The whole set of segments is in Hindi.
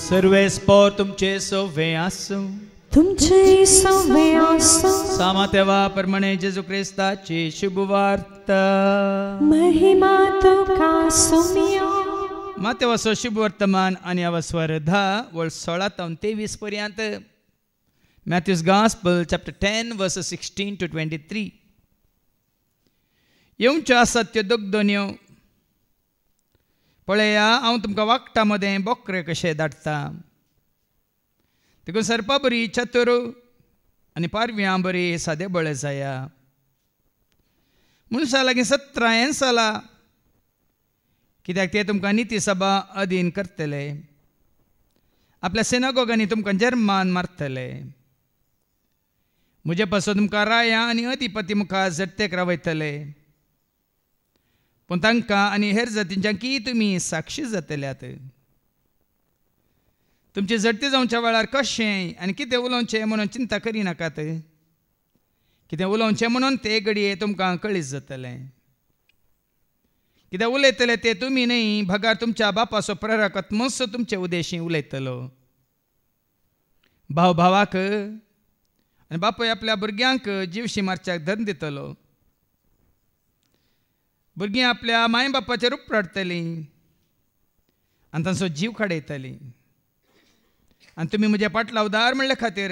सर्वे स्पोर तुमचे सवे आसूं तुमचे सवे आसूं सामातेवा परमणे जेजू क्रिस्ताची शुभवार्ता महिमा तुका सुमिया मातेवाचो शुभ वर्तमान आनी अवस्वर 10 वर्स 16 ते 23 पर्यंत Matthew's Gospel chapter 10 verses 16 to 23 येवच्यो आसात त्यो दोगदोन्यो पळया हांव तुमकां वागटा मदें बोकरे कशे धाडटा देखून सरपा बरी चतुर आनी पारव्यां बरी सादे बळे जाया मनशा लागीं 17 सालां कित्याक ते तुमकां निती सभा अधीन करतले आपल्या सिनागोगांनी तुमकां जर्मान मारतले म्हजे पासून तुमकां राया आनी अधिपती मुखार झटतेक रावयतले पूण तांकां आनी हेर जातींच्या की तुमी साक्षी जातल्यात तुमची झटती जावच्या वेळार कशें आनी कितें उलोवचें म्हणून चिंता करिनाकात कितें उलोवचें म्हणून ते घडये तुमकां कळीत जातलें कितें उलयतले ते तुमी न्ही भगार तुमच्या बापाचो प्रेरक आत्मस तुमचे उदेशी उलयतलो भाव भावाक आनी बापूय आपल्या भुरग्यांक जीवशी मारच्याक धन दितलो भुरगीं आपल्या माय बापाचेर उपराडटलीं आनी तांचो जीव काडयतलीं आनी तुमी म्हजे फाटला उदार म्हणले खातीर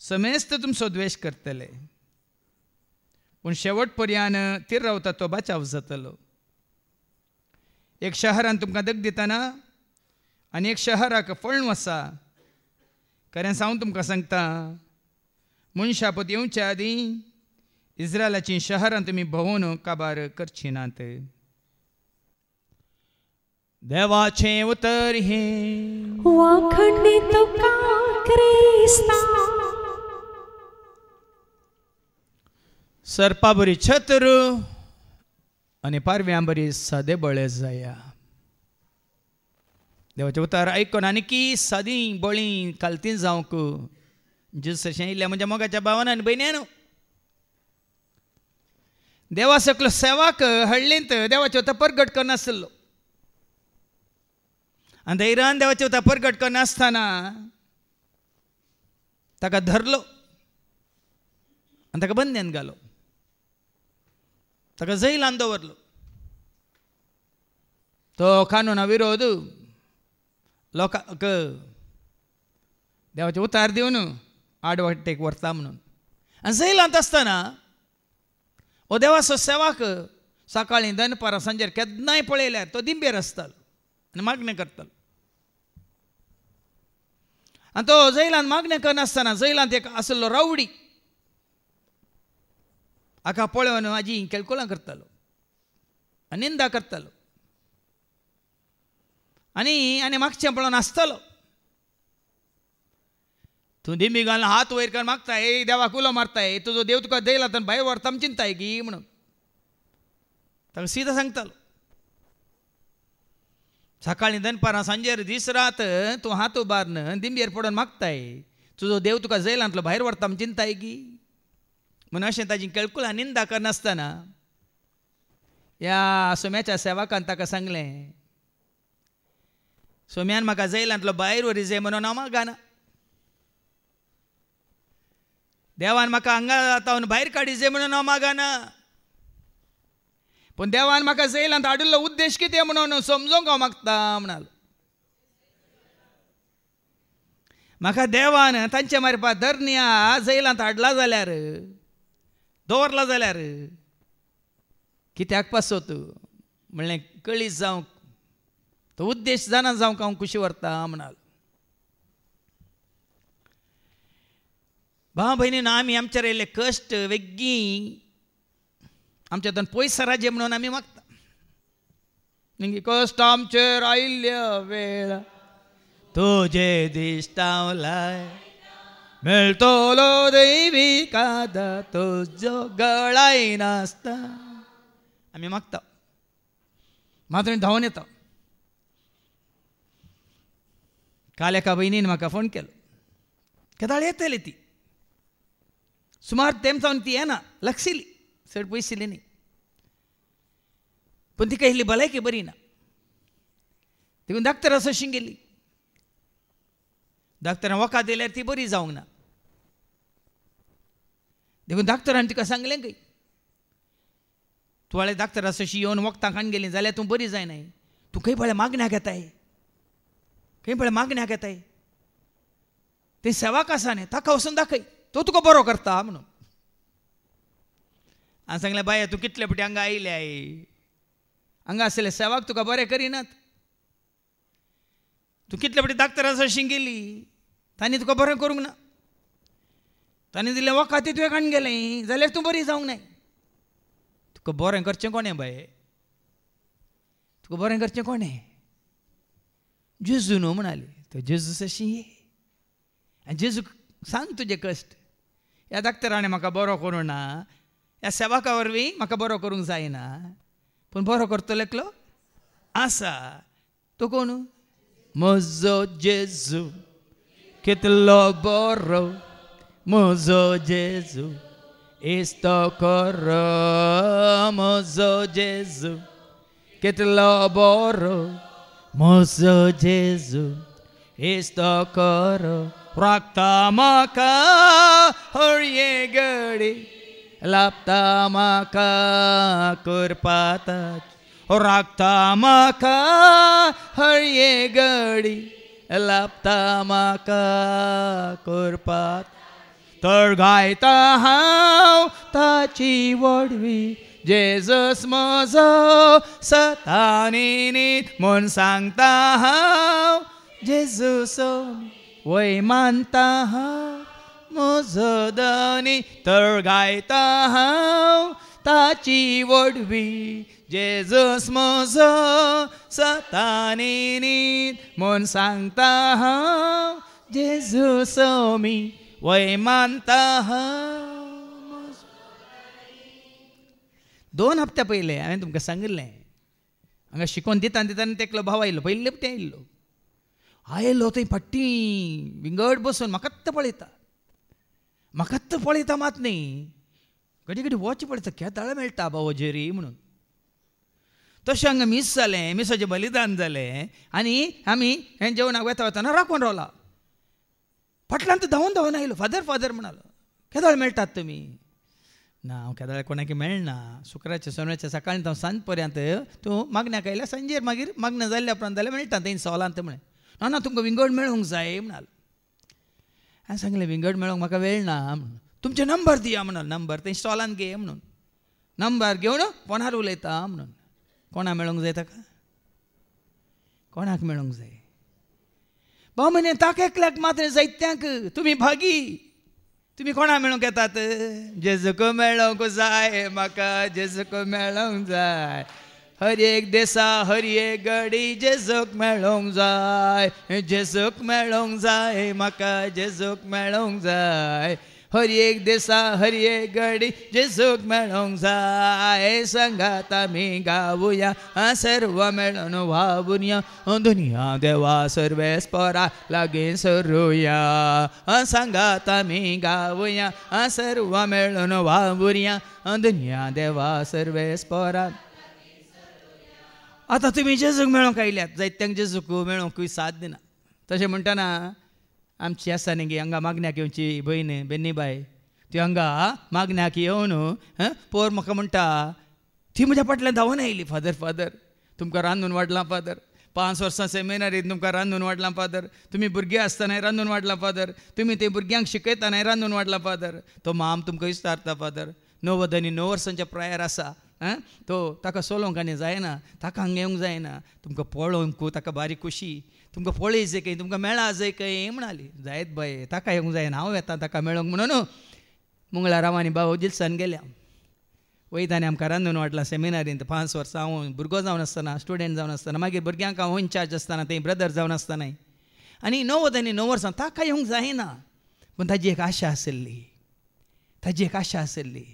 समेस्त तुमचो द्वेश करतले पूण शेवट पर्यंत तीर रावता तो बचाव जातलो एक शहरान तुमकां दग दितना आनी एक शहराक पळून वचा खरें हांव तुमकां सांगता मनशापूत येवच्या आदीं इस्रायलाची शहरां तुमी भोंवून काबार करची नात देवाचें उतर हे वाखणी तुका क्रिस्ता सरपा बरी छत्र आनी पारव्यां बरी सादे बळे जाया देवाचें उतर आयकून आनी की सादीं बळीं कालतीं जावंक जेजूसाचें इल्ल्या म्हज्या मोगाच्या भावान आनी भयण्यानो देवा सकलो सेवाक हडलींत देवाचो उतर परगट करनासलो आनी धैर्यान देवाचें उतर परगट करनासतना ताका धरलो आनी ताका बंद्यान घालो ताका जैलान दवरलो तो कानुना विरोध लोकांक देवाचें उतार दिवन आडवाटेक व्हरता म्हणून आनी जैलांत आसतना हो देवाचो सेवाक सकाळीं दनपारां सांजेर केन्नाय पळयल्यार तो दिंबेर आसतालो आनी मागणें करतालो आनी तो जैलांत मागणें करनासतना जैलांत एक आसलो रावडी हाका पळोवन हाजी केळकुलां करतालो आनी निंदा करतालो आनी मागचें पळोवन आसतालो तूं दिंबी घालून हात वयर कर मागताय देवाक उलो मारताय तुजो देव तुका देयला तर भायर व्हरता चिंताय की म्हणून ताका सीदा सांगतालो सकाळीं दनपारां सांजेर दीस रात तूं हात उबारन दिंबेर पडोवन मागताय तुजो देव तुका जैलांतलो भायर व्हरता चिंताय की म्हणून अशें ताजी केळकुलां निंदा करनासतना ह्या सोम्याच्या सेवकान ताका सांगलें सोम्यान म्हाका जैलांतलो भायर व्हरी जाय म्हणून हांव मागना देवान म्हाका हांगा तावन भायर काडी जाय म्हणून हांव मागना पूण देवान म्हाका जैलांत हाडिल्लो उद्देश कितें म्हणून समजूंक हांव मागता म्हणालो म्हाका देवान तांचे मारपा धरनिया जैलांत हाडला जाल्यार दवरला जाल्यार कित्याक पासत म्हणलें कळीत जावंक तो उद्देश जाणा जावंक हांव कुशी व्हरता म्हणालो भाव भयणीन आमी आमचेर येयल्ले कश्ट वेग्गी आमच्या पयस राजे म्हणून आमी मागता कश्ट आमचेर आयिल्ल्या वेळा तुजे दिश्टावलाय मेळटलो दैवी कादा तुजो गळाय नासता आमी मागता मात्र धांवन येता काल एका भयणीन म्हाका फोन केलो केदाळ येतली ती सुमार तेम जावन ती येना लागशिल्ली चड पयशिल्ली न्ही पूण तिका इल्ली भलायकी बरी ना देखून डाक्टरा सशीं गेली डाक्टरान वखद दिल्यार ती बरी जावंक ना. देखून डाक्टरान तुका सांगलें खंय तुवाळे डाक्टरा अशी येवन वखदां खावन गेलीं जाल्यार तूं बरी जायनाय. तूं खंय पळय मागण्याक येताय, खंय पळय मागण्याक येताय. ते सेवाक आसा न्ही ताका वचून दाखय, तो तुका बरो करता म्हणून. हांवें सांगलें बाय तूं कितले फावटी हांगा आयल्याय, हांगा आसले सेवाक तुका बरें करिनात. तूं कितले फावटी डाक्टरा अशी गेली तांणी तुका बरें करूंक ना. तांणी दिलें वखद ती तुवें खावन गेलें जाल्यार तूं बरी जावंक नाय. तुका बरें करचें कोणें बाय, तुका बरें करचें कोणें. जेजू न्हू म्हणाली. तो जेजू अशी ये आनी जेजू सांग तुजे कश्ट. ह्या डाक्टरांनी म्हाका बरो करूं ना, ह्या सेवाका वरवीं म्हाका बरो करूंक जायना, पूण बरो करतलो एकलो आसा. तो कोण? म्हजो जेजू कितलो बरो, म्हजो जेजू इस्तो खरो. म्हजो जेजू कितलो बरो, म्हजो जेजू इस्तो खरो. राखता म्हाका हर एक घडी, लाभता म्हाका करपाताच. राखता म्हाका हर एक घडी, लाभता म्हाका करपात. तर गायता हांव ताची वडवी, जेजूस म्हजो सतानीत म्हूण सांगता हांव. जेजूस वय मानता हांव म्हजो धनी. तर गायता हांव ताची वडवी, जेजूस म्हजो सतानीत म्हूण सांगता हांव. जेजूस मी वय मानता हांव. 2 हप्त्या पयले हांवें तुमकां सांगिल्लें हांगा शिकोवन दिता दिताना तेकलो भाव आयलो. पयले ते आयलो थंय फाटी विंगड बसून म्हाकाच पळयता मात न्ही. घडी घडी वॉच पळयता केदाळ मेळटा बाबा जेरी म्हणून. तशें हांगा मीस जालें, मिसाचें बलिदान जालें आनी आमी हें जेवणाक वतना राखून रावला. फाटल्यान तो धांवन आयलो. फादर म्हणालो केदाळ मेळटात तुमी. ना हांव केदाळ कोणाक मेळना. शुक्राचे सोनवारचे सकाळी हांव सांज पर्यंत तूं मागण्याक आयल्या सांजेर मागीर मागणें जाल्ल्या उपरांत जाल्यार मेळटा थंय सोलांत म्हणे. ना तुमकां विंगड मेळोंक जाय म्हणालो. हांवें सांगलें विंगड मेळोंक म्हाका वेळ ना म्हणून. तुमचे नंबर दिया म्हणालो. नंबर थंय स्टॉलान घे म्हणून. नंबर घेवन फोनार उलयता म्हणून. कोणा मेळोंक जाय ताका, कोणाक मेळोंक जाय. भाव म्हणे ताका एकल्याक मात्र जायत्यांक तुमी भागी. तुमी कोणा मेळोंक येतात. जेजूक मेळोंक जाय म्हाका, जेजूक मेळोंक जाय. हर एक दिसा हर एक घडी जेजूक मेळोंक जाय. जेजूक मेळोंक जाय म्हाका, जेजूक मेळोंक जाय. हर एक दिसा हर एक घडी जेजूक मेळोंक जाय. संगात आमी गावुया सर्व मेळून वावुया. दुनिया देवा सर्वेस्परा लागीं सरुया. संगात आमी गावुया सर्व मेळून वावुया. दुनिया देवा सर्वेस्परा. आतां तुमी जेजूक मेळोंक आयल्यात, जायत्यांक जेजूक मेळोंकूय साथ दिना. तशें म्हणटना आमची आसा न्ही हांगा मागण्याक येवची भयण बेन्नीबाई, ती हांगा मागण्याक येवन पोर म्हाका म्हणटा ती म्हज्या फाटल्यान धांवन आयली. फादर तुमकां रांदून वाडलां फादर. 5 वर्सां सेमिनारींत तुमकां रांदून वाडलां फादर. तुमी भुरगीं आसतना रांदून वाडलां फादर. तुमी ते भुरग्यांक शिकयतना रांदून वाडलां फादर. तो माम तुमकां विस्तारता फादर. 90 आनी 9 वर्सांच्या प्रायार आसा. तो ताका सोलोवंक आनी जायना, ताका हांगा येवंक जायना. तुमकां पळोवंक ताका बारीक खुशी. तुमकां पळय जाय खंय, तुमकां मेळा जाय खंय म्हणाली. जायत बाय ताका येवंक जायना, हांव येता ताका मेळोंक म्हणून. मंगळार हांव आनी बाबा जिल्सान गेल्या. वयतानी आमकां रांदून वाडलां सेमिनारींत. 5 वर्सां हांव भुरगो जावन आसतना, स्टुडंट जावन आसतना, मागीर भुरग्यांक हांव इन्चार्ज आसतना थंय ब्रदर जावन आसतनाय. आनी 90 आनी 9 वर्सां ताका येवंक जायना. पूण ताजी एक आशा आसली.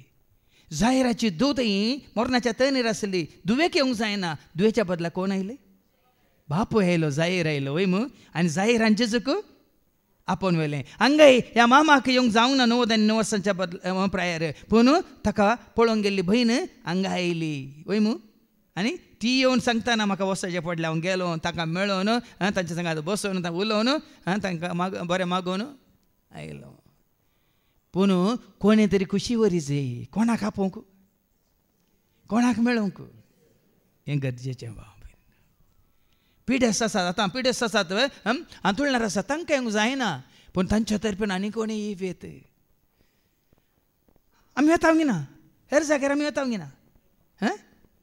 जायराची दूदय मरणाच्या तणेर आसली. दुवेक येवंक जायना. दुवेच्या बदला कोण आयले? बापूय आयलो, जायर आयलो वय मू. आनी जायरान जेजूक आपोवन व्हेलें. हांगाय ह्या मामाक येवंक जावंक ना 90 आनी 9 वर्सांच्या बदला प्रायार. पूण ताका पळोवंक गेल्ली भयण हांगा आयली वय मू. आनी ती येवन सांगतना म्हाका वचचें पडलें हांव गेलो ताका मेळोवन तांचे संग बसोवन तांकां उलोवन तांकां बरें मागोवन आयलो पूण कोणें तरी खुशी वरीचे कोणाक आपोवंक कोणाक मेळोवंक हें गरजेचें भाव पिडेस्त आसात आतां पिडेस्त आसात आंतुळणार आसात तांकां येवंक जायना पूण तांच्या तर्फेन आनी कोणी येत आमी येताव ना हेर जाग्यार आमी येताव ना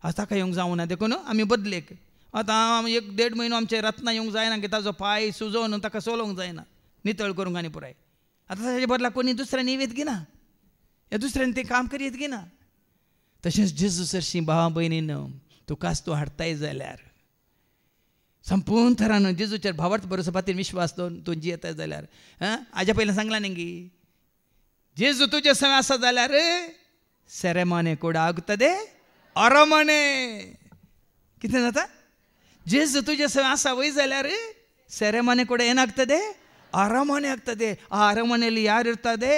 आज ताका येवंक जावं ना देखून आमी बदलेक आतां 1-1.5 म्हयनो आमचे रत्ना येवंक जायना की ताजो पांय सुजोवन ताका चलोवंक जायना नितळ करूंक आनी पुराय आतां ताचे बदला कोणी दुसऱ्यान येत घेना ह्या दुसऱ्यान तें काम करीत घेना तशेंच जेजू सरशी भावा भयणीन तुकाच तूं हाडताय जाल्यार संपूर्ण तरान जेजूचेर भावार्थ भरोसा खातीर विश्वास दवरून तूं जियेताय जाल्यार हाज्या पयलीं सांगलां न्ही जेजू तुजे संग आसा जाल्यार ಸೆರೆಮನೆ ಕೂಡ ಆಗುತ್ತದೆ ಅರಮನೆ कितें जाता जेजू तुजे आसा वय जाल्यार ಸೆರೆಮನೆ ಕೂಡ ಏನಾಗ್ತದೆ ಅರಮನೆ ಆಗ್ತದೆ ಆ ಅರಮನೆಯಲ್ಲಿ ಯಾರು ಇರ್ತದೆ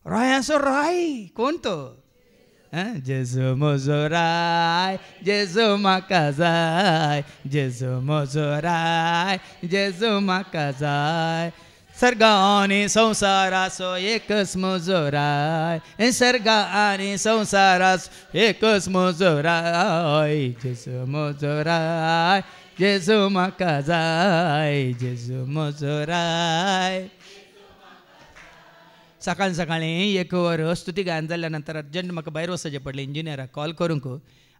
ರಾಯಸೋ ರಾಯ್ कोण तो जेजू म्हजो राय जेजू म्हाका जाय जेजू म्हजो राय जेजू म्हाका जाय सर्गा आनी संसाराचो एकच म्हजो राय सर्गा आनी संसाराचो एकच म्हजो राय जेजू म्हजो राय जेजू म्हाका जाय जेजू म्हजो राय सकाळी सकाळी 1 वर स्तुती गायन जाल्या नंतर अर्जंट म्हाका भायर वचचें पडलें इंजिनियराक कॉल करूंक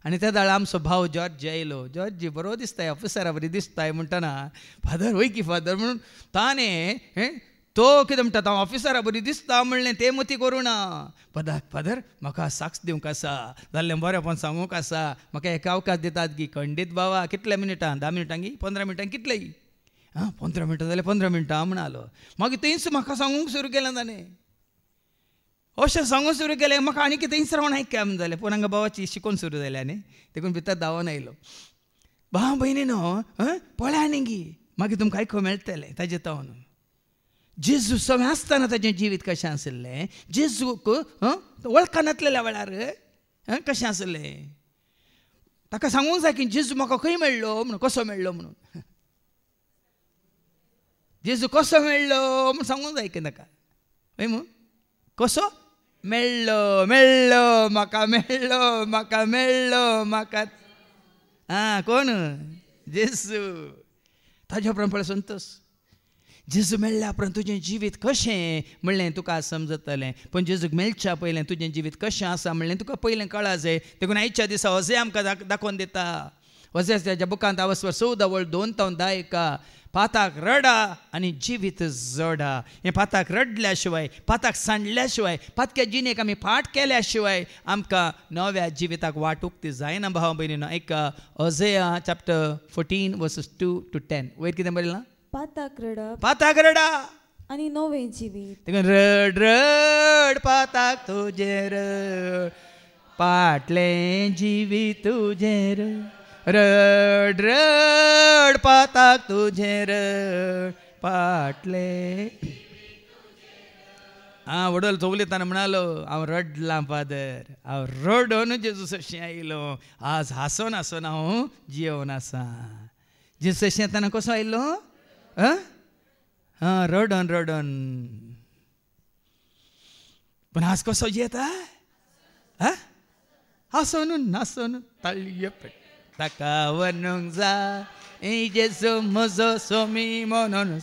आनी त्या दाळा आमचो भाव जॉर्ज येयलो जॉर्ज बरो दिसताय ऑफिसरा बरी दिसताय म्हणटना फादर वय की फादर म्हणून ताणें तो कितें म्हणटा हांव ऑफिसरा बरी दिसता म्हणलें तें मती करूं ना फादर म्हाका साक्ष दिवंक आसा जाल्लें बरेंपण सांगूंक आसा म्हाका एक अवकाश दितात की खंडीत बाबा कितल्या मिनिटां 10 मिनिटां की 15 मिनिटां कितले 15 मिनिटां जाल्यार 15 मिनिटां म्हणालो मागीर थंयच म्हाका सांगूंक सुरू केलें ताणें अशें सांगूंक सुरू केलें म्हाका आनी कितें इसरावण आयकया म्हण जालें पूण हांगा बाबाची शिकोवन सुरू जाल्या न्ही देखून भितर धांवन आयलो भाव भयणीनो पळया न्ही गी मागीर तुमकां आयकूंक मेळटलें ताजें तावन जेजू सगळें आसतना ताजें जिवीत कशें आसलें जेजूक वळखा नासलेल्या वेळार कशें आसलें ताका सांगूंक जाय की जेजू म्हाका खंय मेळ्ळो म्हणून कसो मेळ्ळो म्हणून जेजू कसो मेळ्ळो म्हूण सांगूंक जाय की ताका हय मू कसो मेळ्ळो मेळ्ळो म्हाका मेळ्ळो म्हाका मेळ्ळो म्हाका कोण जेजू ताजे उपरांत पळय संतोश जेजू मेळ्ळ्या उपरांत तुजें जिवीत कशें म्हणलें तुका समजतलें पण जेजूक मेळच्या पयलें तुजें जिवीत कशें आसा म्हणलें तुका पयलें कळा जाय देखून आयच्या दिसा होसे आमकां दाखोवन दिता होसे ताच्या बुकांत आवस्वर 14:2-10 पाताक रडा आनी जिवीत जोडा हें पाताक रडल्या शिवाय पाताक सांडल्या शिवाय पातक्या जिणेक आमी फाट केल्या शिवाय आमकां नव्या जिविताक वाट उक्ती जायना भाव भयणीनो ऐका होसेया चॅप्टर 14:2-10 वयर कितें बरयलां पाताक रडा आनी नवें जिवीत रड रड पाताक तुजेर फाटलें जिवीत तुजेर रड रड पाताक तुजेर फाटले वडोल चवलेताना म्हणालो हांव रडलां फादर हांव रडोन जेजू सरशी आयलो आज हांसोन हांसोन हांव जियोन आसा जेजू सरशी येताना कसो आयलो रडोन रडोन पण आज कसो जियेता हांसोन नासोन ताळयो पेट ताका वरनूंक जाय जेजू म्हजो सोमी म्हणून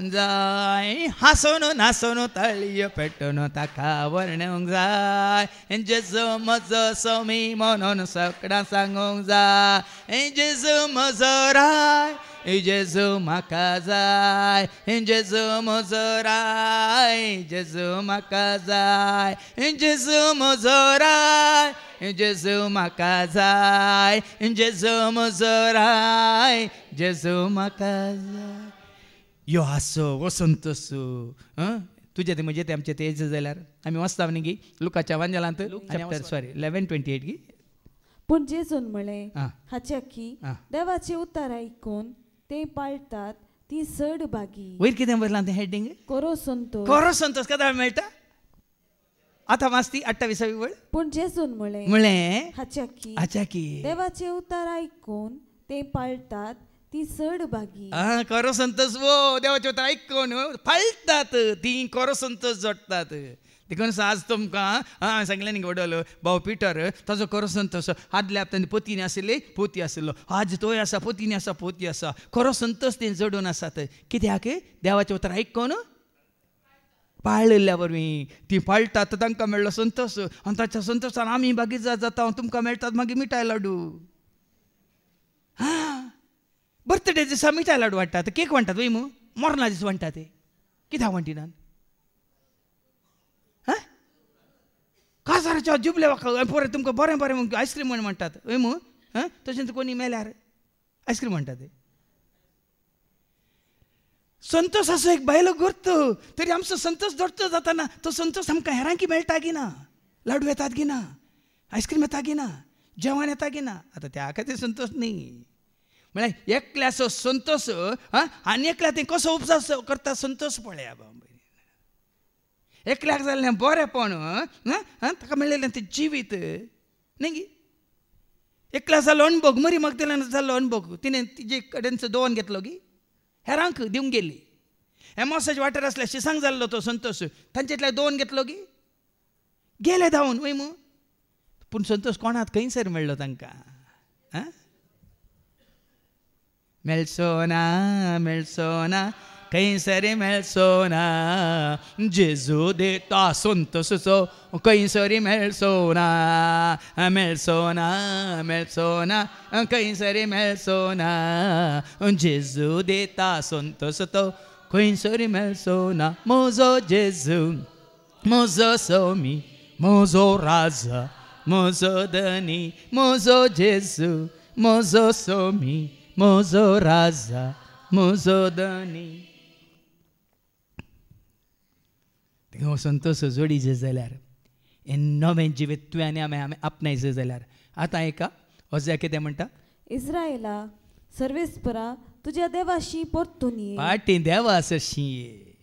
जाय हांसोन नासोन ताळयो पेटोन ताका वरनूंक जाय जेजू म्हजो सोमी म्हणून सगळ्यांक सांगूंक जाय जेजू म्हजो राय जेजू म्हाका जाय जेजू म्हजो राय जेजू म्हाका जाय जेजू म्हजो राय जेजू म्हाका जाय जेजू म्हजो राय जेजू म्हाका जाय यो हांसो वो संतोसू तुजें तें म्हजें तें आमचें तेज जाल्यार आमी वचता न्ही गी लुकाच्या वांजलांत 11:28 गी पूण जेजून म्हळें हाचे की देवाचें उतर आयकून ते पाळटात ती चड बागी वयर कितें बरयलां तें हेडिंग कोरो संतोष केदाळ मेळटा आता वाचती 28वी वळ. पूण जेजून म्हळें हाच्या की देवाचे उतार आयकून ते पाळटात ती चड भागी. खरो संतोष वो देवाचे उतार आयकून पाळटात ती खरो संतोष जोडटात. देखून आज तुमकां सांगलें न्ही वडलो भाव पिटर ताजो खरो संतोष आदल्या हप्त्यान पतीनी आशिल्ली पोती आशिल्लो. आज तोय आसा पतीनी आसा पोती आसा. खरो संतोष ते जोडून आसात. कित्याक देवाचे उतार आयकून पाळिल्ल्या वरवीं ती पाळटात तांकां मेळ्ळो संतोष. आनी ताच्या संतोशान आमी भागी जाता. तुमकां मेळटात मागीर मिठाय लाडू. बर्थडे दिसा मिठाय लाडू वाडटात. केक वाडटात वय मू मरणा दीस वाडटात. कित्याक वांटिनात? काजाराच्या जुबले पळय तुमकां बरें बरें आयस्क्रीम म्हण म्हणटात वय मू. तशें कोणी मेल्यार आयस्क्रीम म्हणटात. संतोष असो एक बायलो गुर्त तरी आमचो संतोष जोडचो जाताना तो संतोष आमकां हेरांकी मेळटा गी ना. लाडू येतात गी ना, आयस्क्रीम येता गी ना, जेवण येता गी ना. आतां त्या खातीर संतोष न्ही. म्हळ्यार एकल्याचो संतोष आनी एकल्या ते कसो उपजास करता संतोश पळया. एकल्याक जाल्लें बरेंपण ताका मेळिल्लें तें जिवीत न्ही गी. एकल्या जालो अणभोग मरी मगदलेन जाल्लो अणभोग तिणें तिजे कडेन दोन घेतलो गी हेरांक दिवंक गेली. एमोसाचे वाठार आसल्या शिसांक जाल्लो तो संतोष तांच्यातल्या दोन घेतलो गी गेले धांवन वय मू. पूण संतोष कोणात खंयसर मेळ्ळो तांकां. मेळचो ना खंयसरी मेळचो ना. जेजू देता संतोषचो खंयसरी मेळचो ना. खंयसरी मेळचो ना. जेजू देता संतोष तो खंयसरी मेळचो ना. म्हजो जेजू म्हजो स्वामी म्हजो राजा म्हजो धनी म्हजो जेजू म्हजो स्वामी म्हजो राजा म्हजो धनी. हो संतोष जोडीचे जाल्यार हे नवें जिवीत तुवें आनी आमी आपणायचें जाल्यार आतां एका ओझ्या कितें म्हणटा. इस्रायला सर्वेस्परा तुज्या देवाशी परतून ये. पाटी देवा सरशी ये.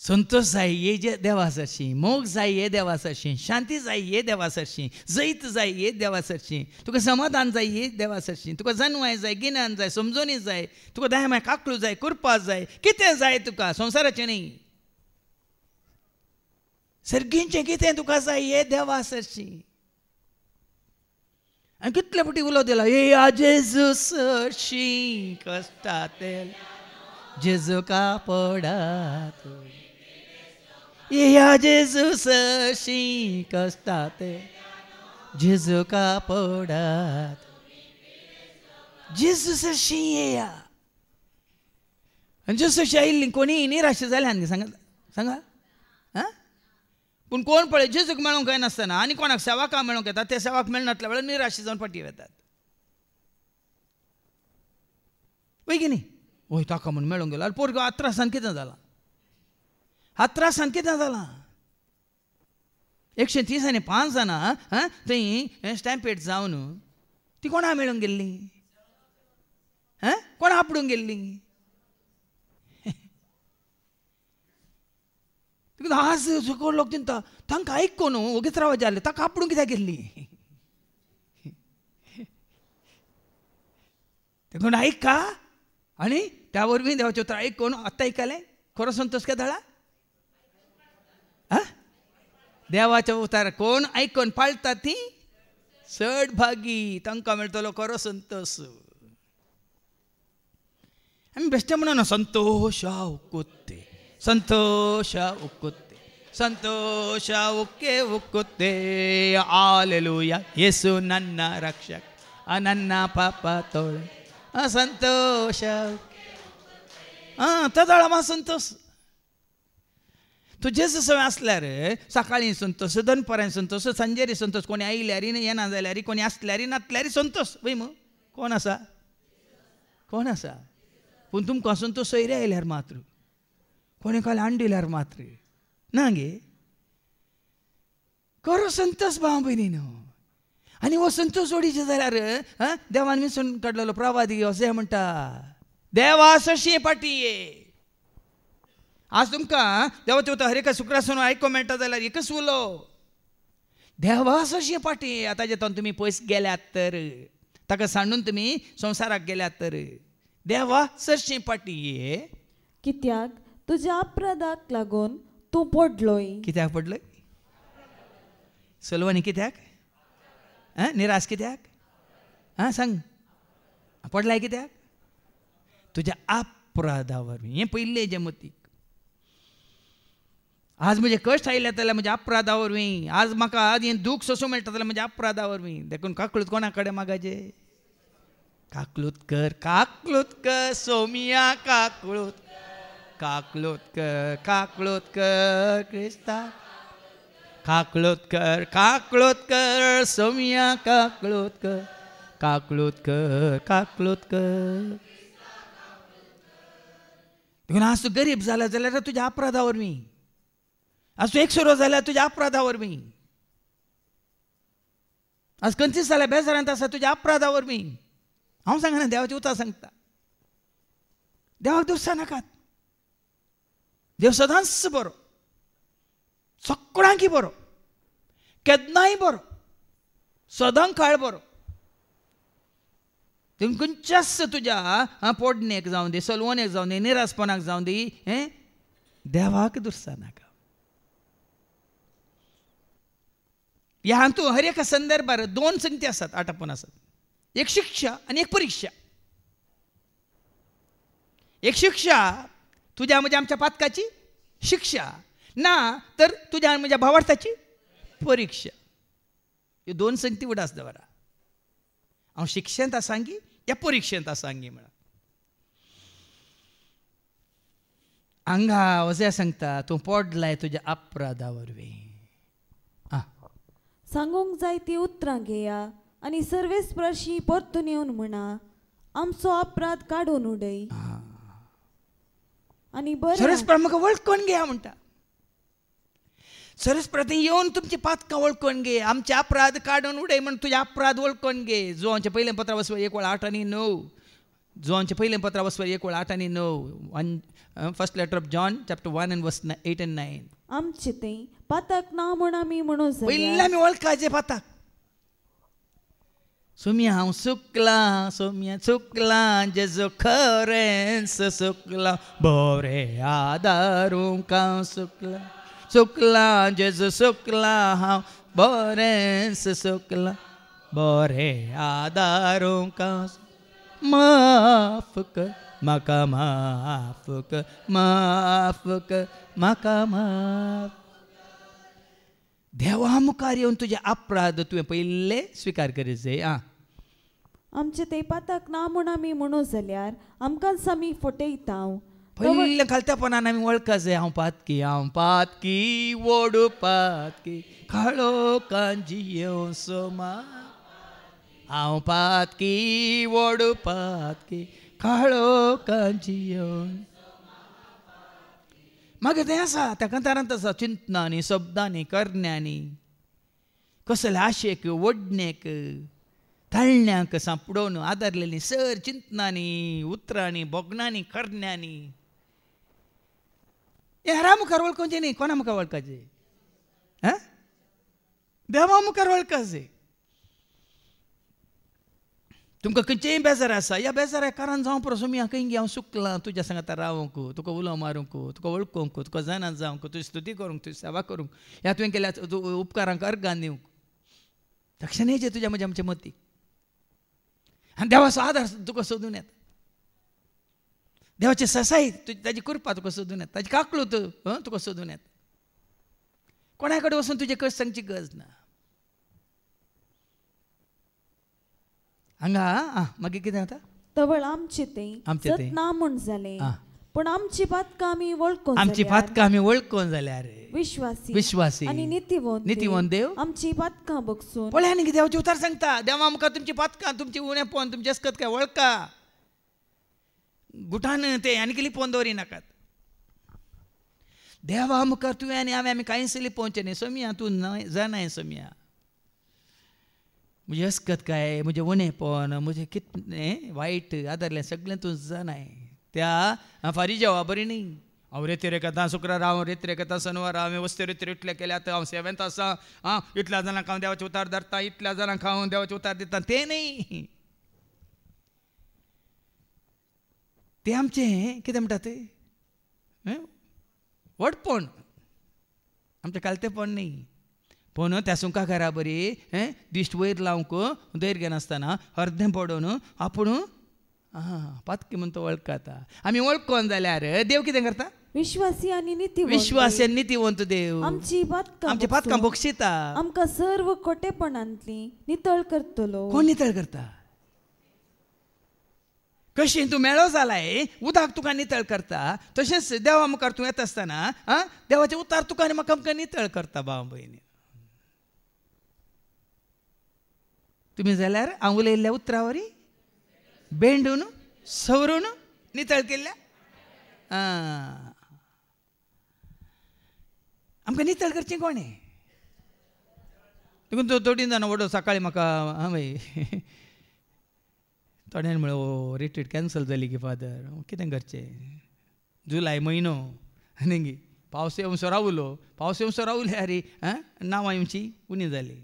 संतोष जाय ये देवा सरशी. मोग जाय ये देवा सरशी. शांती जाय ये देवा सरशी. जैत जाय ये देवा सरशी. तुका समाधान जाय ये देवा सरशी. तुका जानवाय जाय, गिन्यान जाय, समजोनी जाय, तुका दायमाय काकळू जाय, कुरपा जाय, कितें जाय तुका संवसाराचें न्ही सर्गींचें कितें तुका जाय ये देवा सरशी. आनी कितले फावटी उलो दिला ये जेजू सरशी कश्टांतल्या जेजू कापडात. या जेजू सरशी कश्टांतल्या जेजू कापडात. जेजू सरशी येया. आनी जेजू सरशी आयिल्ली कोणी निराश जाल्या न्ही सांगा. पूण कोण पळय जेजूक मेळोंक काय नासतना आनी कोणाक सेवाकां मेळोंक येता ते सेवाक मेळनातल्या वेळार निराश जावन फाटीं येतात वय की न्ही. वय ताका म्हूण मेळोंक गेलो पोरगो हात्रासान कितें जालां. हात्रासान कितें जालां. 130 जाणां थंय स्टॅम्पेड जावन ती कोणा मेळोंक गेल्ली. कोणा आपडूंक गेल्ली. आज जो लोक तिंता तांकां आयकून ओगीच राव जाले ताका आपडूंक कित्याक गेल्ली. देखून आयका आनी त्या वरवीं देवाचें उतर आयकून आतां आयकलें खरो संतोष केदाळा. देवाचें उतार कोण आयकून पाळटा ती चड भागी तांकां मेळटलो खरो संतोष. आमी बेश्टे म्हणून संतोशा उक्कुते संतोषा उक्कुते संतोषा उक्के उक्कुते हालेलुया येसु नन्न रक्षक नन्न पाप तोळे संतोष तदाळ मा संतोष. तूं जेजू सवय आसल्यार सकाळीं संतोष दनपरां संतोष सांजेरी संतोष कोणी आयल्यार येना जाल्यार कोणी आसल्यार नातल्यार संतोष वय मू कोण आसा पूण तुमकां संतोष सोयरे आयल्यार मात्र कोणी काल हांडिल्यार मात्र ना गे खरो संतोष भाव भयणीनो. आनी हो संतोष जोडीचे जाल्यार देवान विसरून काडलेलो प्रवादी अशें म्हणटा देवा सशी पाटी ये आज तुमकां देवाचो उतर हर एका शुक्रासन आयको मेळटा जाल्यार एकच उलो देवा सशी पाटी आतां जेतून तुमी पयस गेल्यात तर ताका सांडून तुमी संवसाराक गेल्यात तर देवा सरशी पाटी कित्याक तुज्या अपराधाक लागून तूं पडलोय. कित्याक पडलोय? सलवानी कित्याक? निराश कित्याक? सांग पडलाय कित्याक? तुज्या अपराधा वरवीं. हें पयलें जें मतीक. आज म्हजे कश्ट आयले जाल्यार म्हज्या अपराधा वरवीं. आज म्हाका आज हें दूख सोसूं मेळटा जाल्यार म्हज्या अपराधा वरवीं. देखून काकलूत कोणा कडेन मागाचे? काकलूत कर सोमिया काकलूत कर क्रिस्ता काकलूत कर सोमिया काकलूत कर. देखून आज तूं गरीब जाला जाल्यार तुज्या अपराधा वरवीं. आज तूं एकसुरो जाल्यार तुज्या अपराधा वरवीं. आज कंतीस जाल्यार बेजारांत आसा तुज्या अपराधा वरवीं. हांव सांगना, देवाचें उतर सांगता. देवाक दुससा नाकात. देव सदांच बरो, सगळ्यांकी बरो, केन्नाय बरो, सदां काळ बरो. देखून खंयच्याच तुज्या पोडणेक जावं दी, सलवणेक जावं दी, निरासपणाक जावं दी, देवाक दुससा नाका. ह्या हातूंत हर एका संदर्भार दोन संगती आसात, आटापण आसात. एक शिक्षा आनी एक परिक्षा. एक शिक्षा तुज्या म्हज्या आमच्या पातकाची शिक्षा, ना तर तुज्या म्हज्या भावार्थाची परीक्षा. ह्यो दोन संगती उडास दवरा. हांव शिक्षेंत आसांगी या परीक्षेंत आसांगी म्हणून. हांगा वजे सांगता तूं पडलाय तुज्या अपराधा वरवीं. सांगूंक जाय ती उतरां घेया आनी सर्वेस्पर्शी परतून येवन म्हणा, आमचो अपराध काडून उडय आनी बरें. सर्वेस्पर म्हाका वळखून घेया म्हणटा. सर्वेस्पर येवन तुमची पातकां वळखून घे, आमचे अपराध काडून उडय म्हणून तुझे अपराध वळखून घे. जोहांचें पयलें पत्र वचपा 1:8-9. जोहांचें पयलें पत्र वचपा 1:8-9. First letter of John chapter 1:8-9. आमचे तें पातक ना म्हूण आमी म्हणूं पयलीं आमी वळखाचें पातक. सोम्या हांव चुकलां जेजो खरेंच चुकलां, बरें आदारूंक हांव चुकलां जेजो चुकलां हांव बरेंच चुकलां, बरें आदारूंक हांव. माफ कर म्हाका, माफ कर म्हाका, माफ. देवा मुखार येवन तुजे अपराध तुवें पयले स्विकार करीत जाय. आमचे ते पातक ना म्हूण आमी म्हणूं जाल्यार आमकांच आमी फटयता. पयले खालत्यापणान आमी वळखा जाय. हांव पातकी वोडू पातकी काळो कांजियो सोमा. हांव पातकी वोडू पातकी काळो कांजियो. मागीर तें आसा त्या कंतारांत आसा, चिंतनांनी शब्दांनी करण्यांनी कसले आशेक वडणेक ताळण्यांक सांपडोवन आदारलेलीं सर चिंतनांनी उतरांनी बोगणांनी करण्यांनी. हेरा मुखार वळखोवचें न्ही, कोणा मुखार वळखाचें? देवा मुखार वळखाचें. तुमकां खंयचेय बेजार आसा, ह्या बेजारा कारण जावं पुरो सोमी खंय हांव चुकलां तुज्या सांगात रावूंक, तुका उलो मारूंक, तुका वळखूंक, तुका जाणां जावंक, तुजी स्तुती करूंक, तुजी सेवा करूंक, ह्या तुवें केल्या उपकारांक अर्गान दिवंक. तक्षणेचें तुज्या म्हज्या आमचे मतीक आनी देवाचो आदार तुका सोदून येता. देवाचे ससाई ताजी कृपा तुका सोदून येता, ताजी काकलूत तुका सोदून येता. कोणा कडेन वचून तुजे कश्ट सांगची गरज ना. हांगा मागीर कितें जाता? तवळ आमचे तें ना म्हूण जालें, पूण आमची पातकां आमी वळखून जाल्यार विश्वासी आनी नितीवंत देव आमची पातकां बगसून. पळय आनी देवाचें उतर सांगता, देवा मुखार तुमची पातकां, तुमची उणेपण, तुमची अस्कत काय वळखा. गुठान ते आनी लिपोवन दवरी नाकात. देवा मुखार तुवें आनी हांवें आमी कांयच लिपोवचें न्ही. सोम्या तूं जाणाय सोम्या, म्हजें अस्कत काय, म्हजें उणेपण, म्हजें कितें वायट आदारलें सगळें तूं जाणाय. त्या फारी जेवा बरी न्ही, हांव रेती रेखता शुक्रार हांव रेती रेखता शनिवार हांवें वस्ते रेती इतले केले आतां हांव सेवेंत आसा आं इतल्या जाणांक हांव देवाचे उतार धरता इतल्या जाणांक हांव देवाचे उतार दिता तें न्ही तें आमचें कितें म्हणटा तें वडपण आमचें कालतेपण न्ही पूण त्या सुंका घरा बरी दिश्ट वयर लावंक धैर्य नासतना अर्दें पडून आपूण पातकी म्हणून तो वळखता आमी वळखोन जाल्यार देव कितें करता विश्वासी आनी नितीवंत देव आमची पातकां बक्षिता आमकां सर्व खोटेपणांतली नितळ करतलो कोण नितळ करता कशी तूं मेळो जालाय उदक तुका नितळ करता तशेंच देवा मुखार तूं येता आसतना देवाचे उतार तुका आनी म्हाका आमकां नितळ करता भाव भयणी तुमी जाल्यार हांव उलयल्ल्या उतरा वरी बेंडून सवरून नितळ केल्ल्या आमकां नितळ करचें कोणें देखून तो थोडीं जाणां वडो सकाळीं म्हाका भाई थोड्यान म्हळ्ळें रिट्रीट कॅन्सल जाली की फादर कितें करचें जुलाय म्हयनो आनी पावस येवसो रावलो पावस येवसो रावले अरे नांवां येवची उणी जाली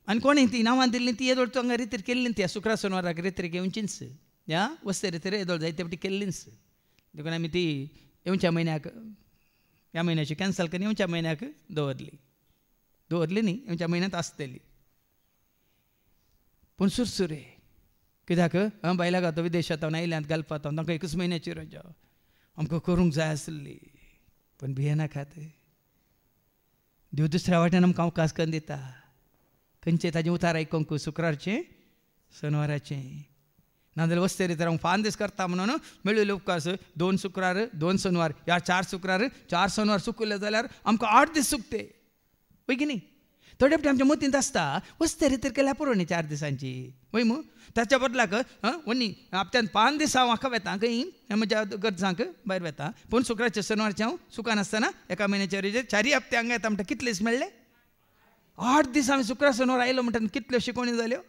आनी कोणें ती नांवां दिल्लीं ती येदोळ हांगा रितीर केल्लीं ती शुक्रार शेनवाराक रितीर येवचीच ह्या वस्ते रितीर येदोळ जायते फावटी केल्लीच देखून आमी ती येवच्या म्हयन्याक ह्या म्हयन्याची कॅन्सल करून येवच्या म्हयन्याक दवरली न्ही येवच्या म्हयन्यांत आसतली पूण सुरसुरे कित्याक बायलां घातो विदेशांत आयल्यांत घालपाक तांकां एकूच म्हयन्याची रजा आमकां करूंक जाय आसली पूण भियेनाकात देव दुसऱ्या वाटेन आमकां अवकाश करून दिता खंयचें ताजें उतार आयकूंक शुक्रारचें शेनवाराचें नाजाल्यार वस्ते रितीर हांव 5 दीस करता म्हणून मेळिल्ले उपकार 2 शुक्रार 2 शेनवार ह्या 4 शुक्रार 4 शेनवार चुकले जाल्यार आमकां 8 दीस चुकते वय की न्ही थोडे फावटी आमच्या मतींत आसता वस्ते रितीर केल्यार पुरो न्ही 4 दिसांची वय मू ताच्या बदलाक वन्नी हप्त्यान 5 दीस हांव म्हाका वेता खंय म्हज्या गरजांक भायर वेता पूण शुक्रारच्या शेनवारचें हांव सुकान आसतना एका म्हयन्याच्या रेजेर 4 हप्ते हांगा येता म्हणटा कितले दीस मेळ्ळे 8 दीस हांवें शुक्रार शेनवार आयलो म्हणटा कितल्यो शिकोवण्यो जाल्यो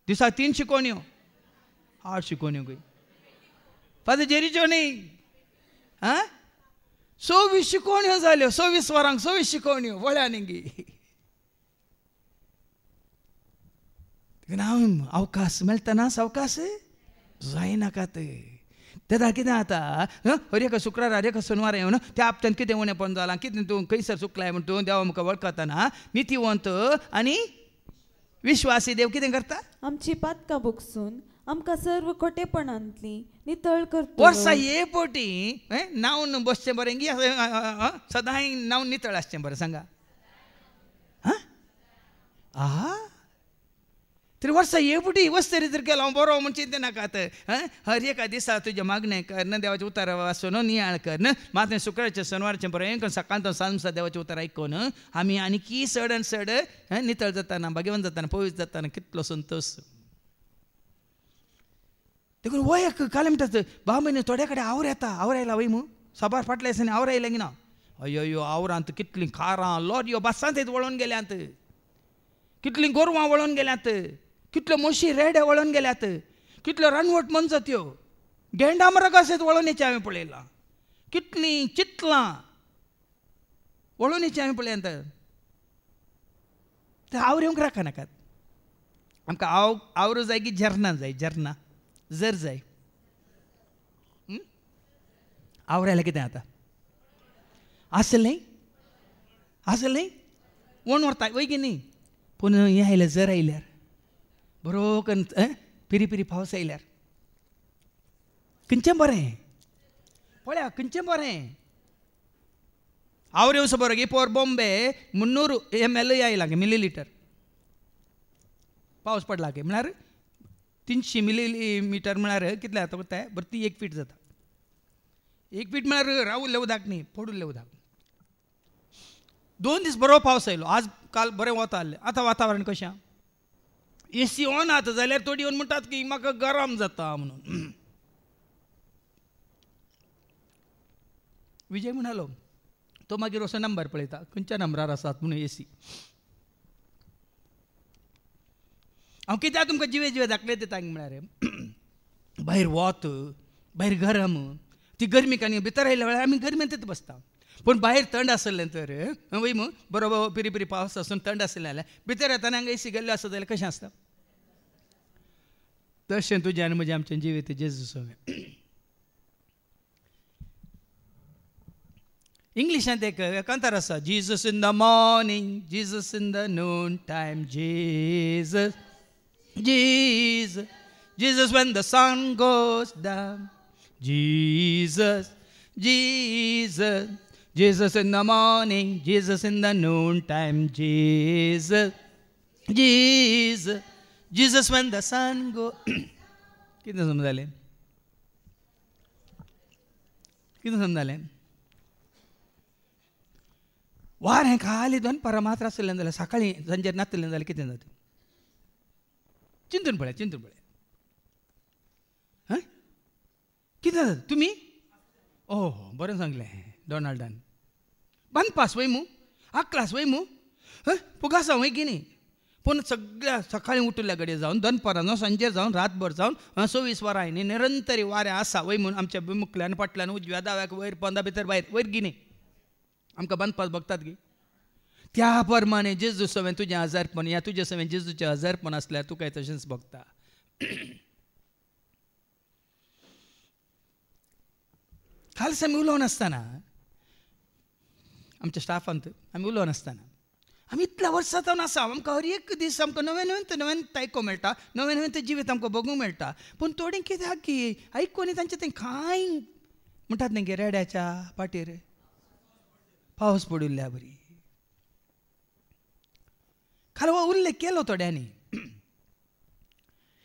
दिसा 3 शिकोवण्यो 8 शिकोवण्यो खंय फादर जेरीच्यो न्ही 26 शिकोवण्यो जाल्यो 26 वरांक 26 शिकोवण्यो वळ्यान गी हांव अवकाश मेळटना अवकाश जायनाकात तेदा कितें जाता हर एका शुक्रार हर एका शेनवार येवन त्या हप्त्यान कितें उणेंपण जालां कितें तूं खंयसर चुकलाय म्हण तूं देवा मुखार वळखतना नितीवंत आनी विश्वासी देव कितें करता आमची पातकां बोगसून आमकां सर्व खोटेपणांतली नितळ करता वर्सां ये पोटी नांवन बसचें बरें गी सदांय नांवन नितळ आसचें बरें सांगा तरी वर्सां ये पोटी वस्ते रितीर केलो हांव बरो म्हण चिंते नाकात हर एका दिसा तुजें मागणें कर न देवाचें उतार वाचून नियाळ कर न मात शुक्रारचें शेनवारचें बरें सकाळचो सांजचा देवाचें उतार आयकून आमी आनीकी चड आनी चड नितळ जाताना भाग्यवान जाताना पवित्र जाताना कितलो संतोश देखून वय काले म्हणटात भाव म्हयने थोड्या कडेन आवड येता आवड आयला वय मू सबार फाटल्या दिसांनी आवड आयलें गी ना अयो आवरांत कितलीं खारां लॉरयो बसांत वळोवन गेल्यांत कितलीं गोरवां वळोवन गेल्यांत कितल्यो म्हशी रेड्या वळोवन गेल्यात कितल्यो रानवट मनजो त्यो गेंडामरां कशें वळोवन येचें हांवें पळयलां कितलीं चितलां वळोवन येचें हांवें पळयलां ते आवऱ्योंक राखा नाकात आमकां आवरो जाय की झरना जाय झरना जर जाय आवरायला कितें जाता आसलें वण व्हरता वय की न्ही पूण हें आयलें जर आयल्यार बरो करून पिरी पिरी पावस आयल्यार खंयचें बरें पळया खंयचें बरें आवरे असो बरो गे पोर बॉम्बे 300 ml आयला गे मिलीलिटर पावस पडला गे म्हळ्यार 300 मिलीमीटर म्हळ्यार कितलें जाता पळय बरं ती 1 फीट जाता 1 फीट म्हळ्यार रावुल्लें उदक न्ही पडुल्लें उदक 2 दीस बरो पावस आयलो आज काल बरें वता आसलें आतां वातावरण कशें एसी ऑन आता जाल्यार थोडी येवन म्हणटात की म्हाका गरम जाता म्हणून विजय म्हणालो तो मागीर असो नंबर पळयता खंयच्या नंबरार आसात म्हणून एसी हांव कित्याक तुमकां जिवे जिवे दाखले दिता म्हळ्यार भायर वत भायर गरम ती गरमीक आनी भितर आयल्या वेळार आमी गरमेंतच बसता पूण भायर थंड आसलें तर वय मू बरोबर पिरी पिरी पावस आसून थंड आसलें जाल्यार भितर येताना हांगा एसी गेल्लो आसत जाल्यार कशें आसता तशें तुजें आनी म्हजें आमचें जिवीत जेजू सगळें इंग्लिशांत एक कांतार आसा Jesus in the morning Jesus in the Noon time Jesus Jesus Jesus when the sun goes down Jesus Jesus Jesus in the morning Jesus in the noon time Jesus Jesus Jesus when the sun goes कितें समजलें कितें समजलें वार हें खाली दनपारां मात्र आसलें जाल्यार सकाळीं सांजेर नासलें जाल्यार कितें जाता चिंतून पळय हां कितें जाता तुमी ओह बरें सांगलें डॉनाल्डान बांदपास वय मू आकलास वय मू पुगासा वय की न्ही पूण सगळ्या सकाळीं उठल्या घडये जावन दनपारां जावं सांजेर जावन रातभर जावन 24 वरां न्ही निरंतरी वारें आसा वय म्हूण आमच्या मुखल्यान फाटल्यान उजव्या दाव्याक वयर पोंदा भितर भायर वयर गी न्ही आमकां बांदपास बघतात गी त्या प्रमाणे जेजू सवें तुजें आजारपण या तुजे सवें जेजूचें आजारपण आसल्यार तुका तशेंच बघता कालस आमी उलोवन आसतना आमच्या स्टाफांत आमी उलोवन आसतना आमी इतल्या वर्सां जावन आसा आमकां हर एक दीस आमकां नवें नवें आयकूंक मेळटा नवें नवें जिवीत आमकां बघूंक मेळटा पूण थोडीं कित्याक की आयकून तांचें तें कांय म्हणटात न्ही रेड्याच्या पाटीर पावस पडिल्ल्या बरी खालो उल्लेख केलो थोड्यांनी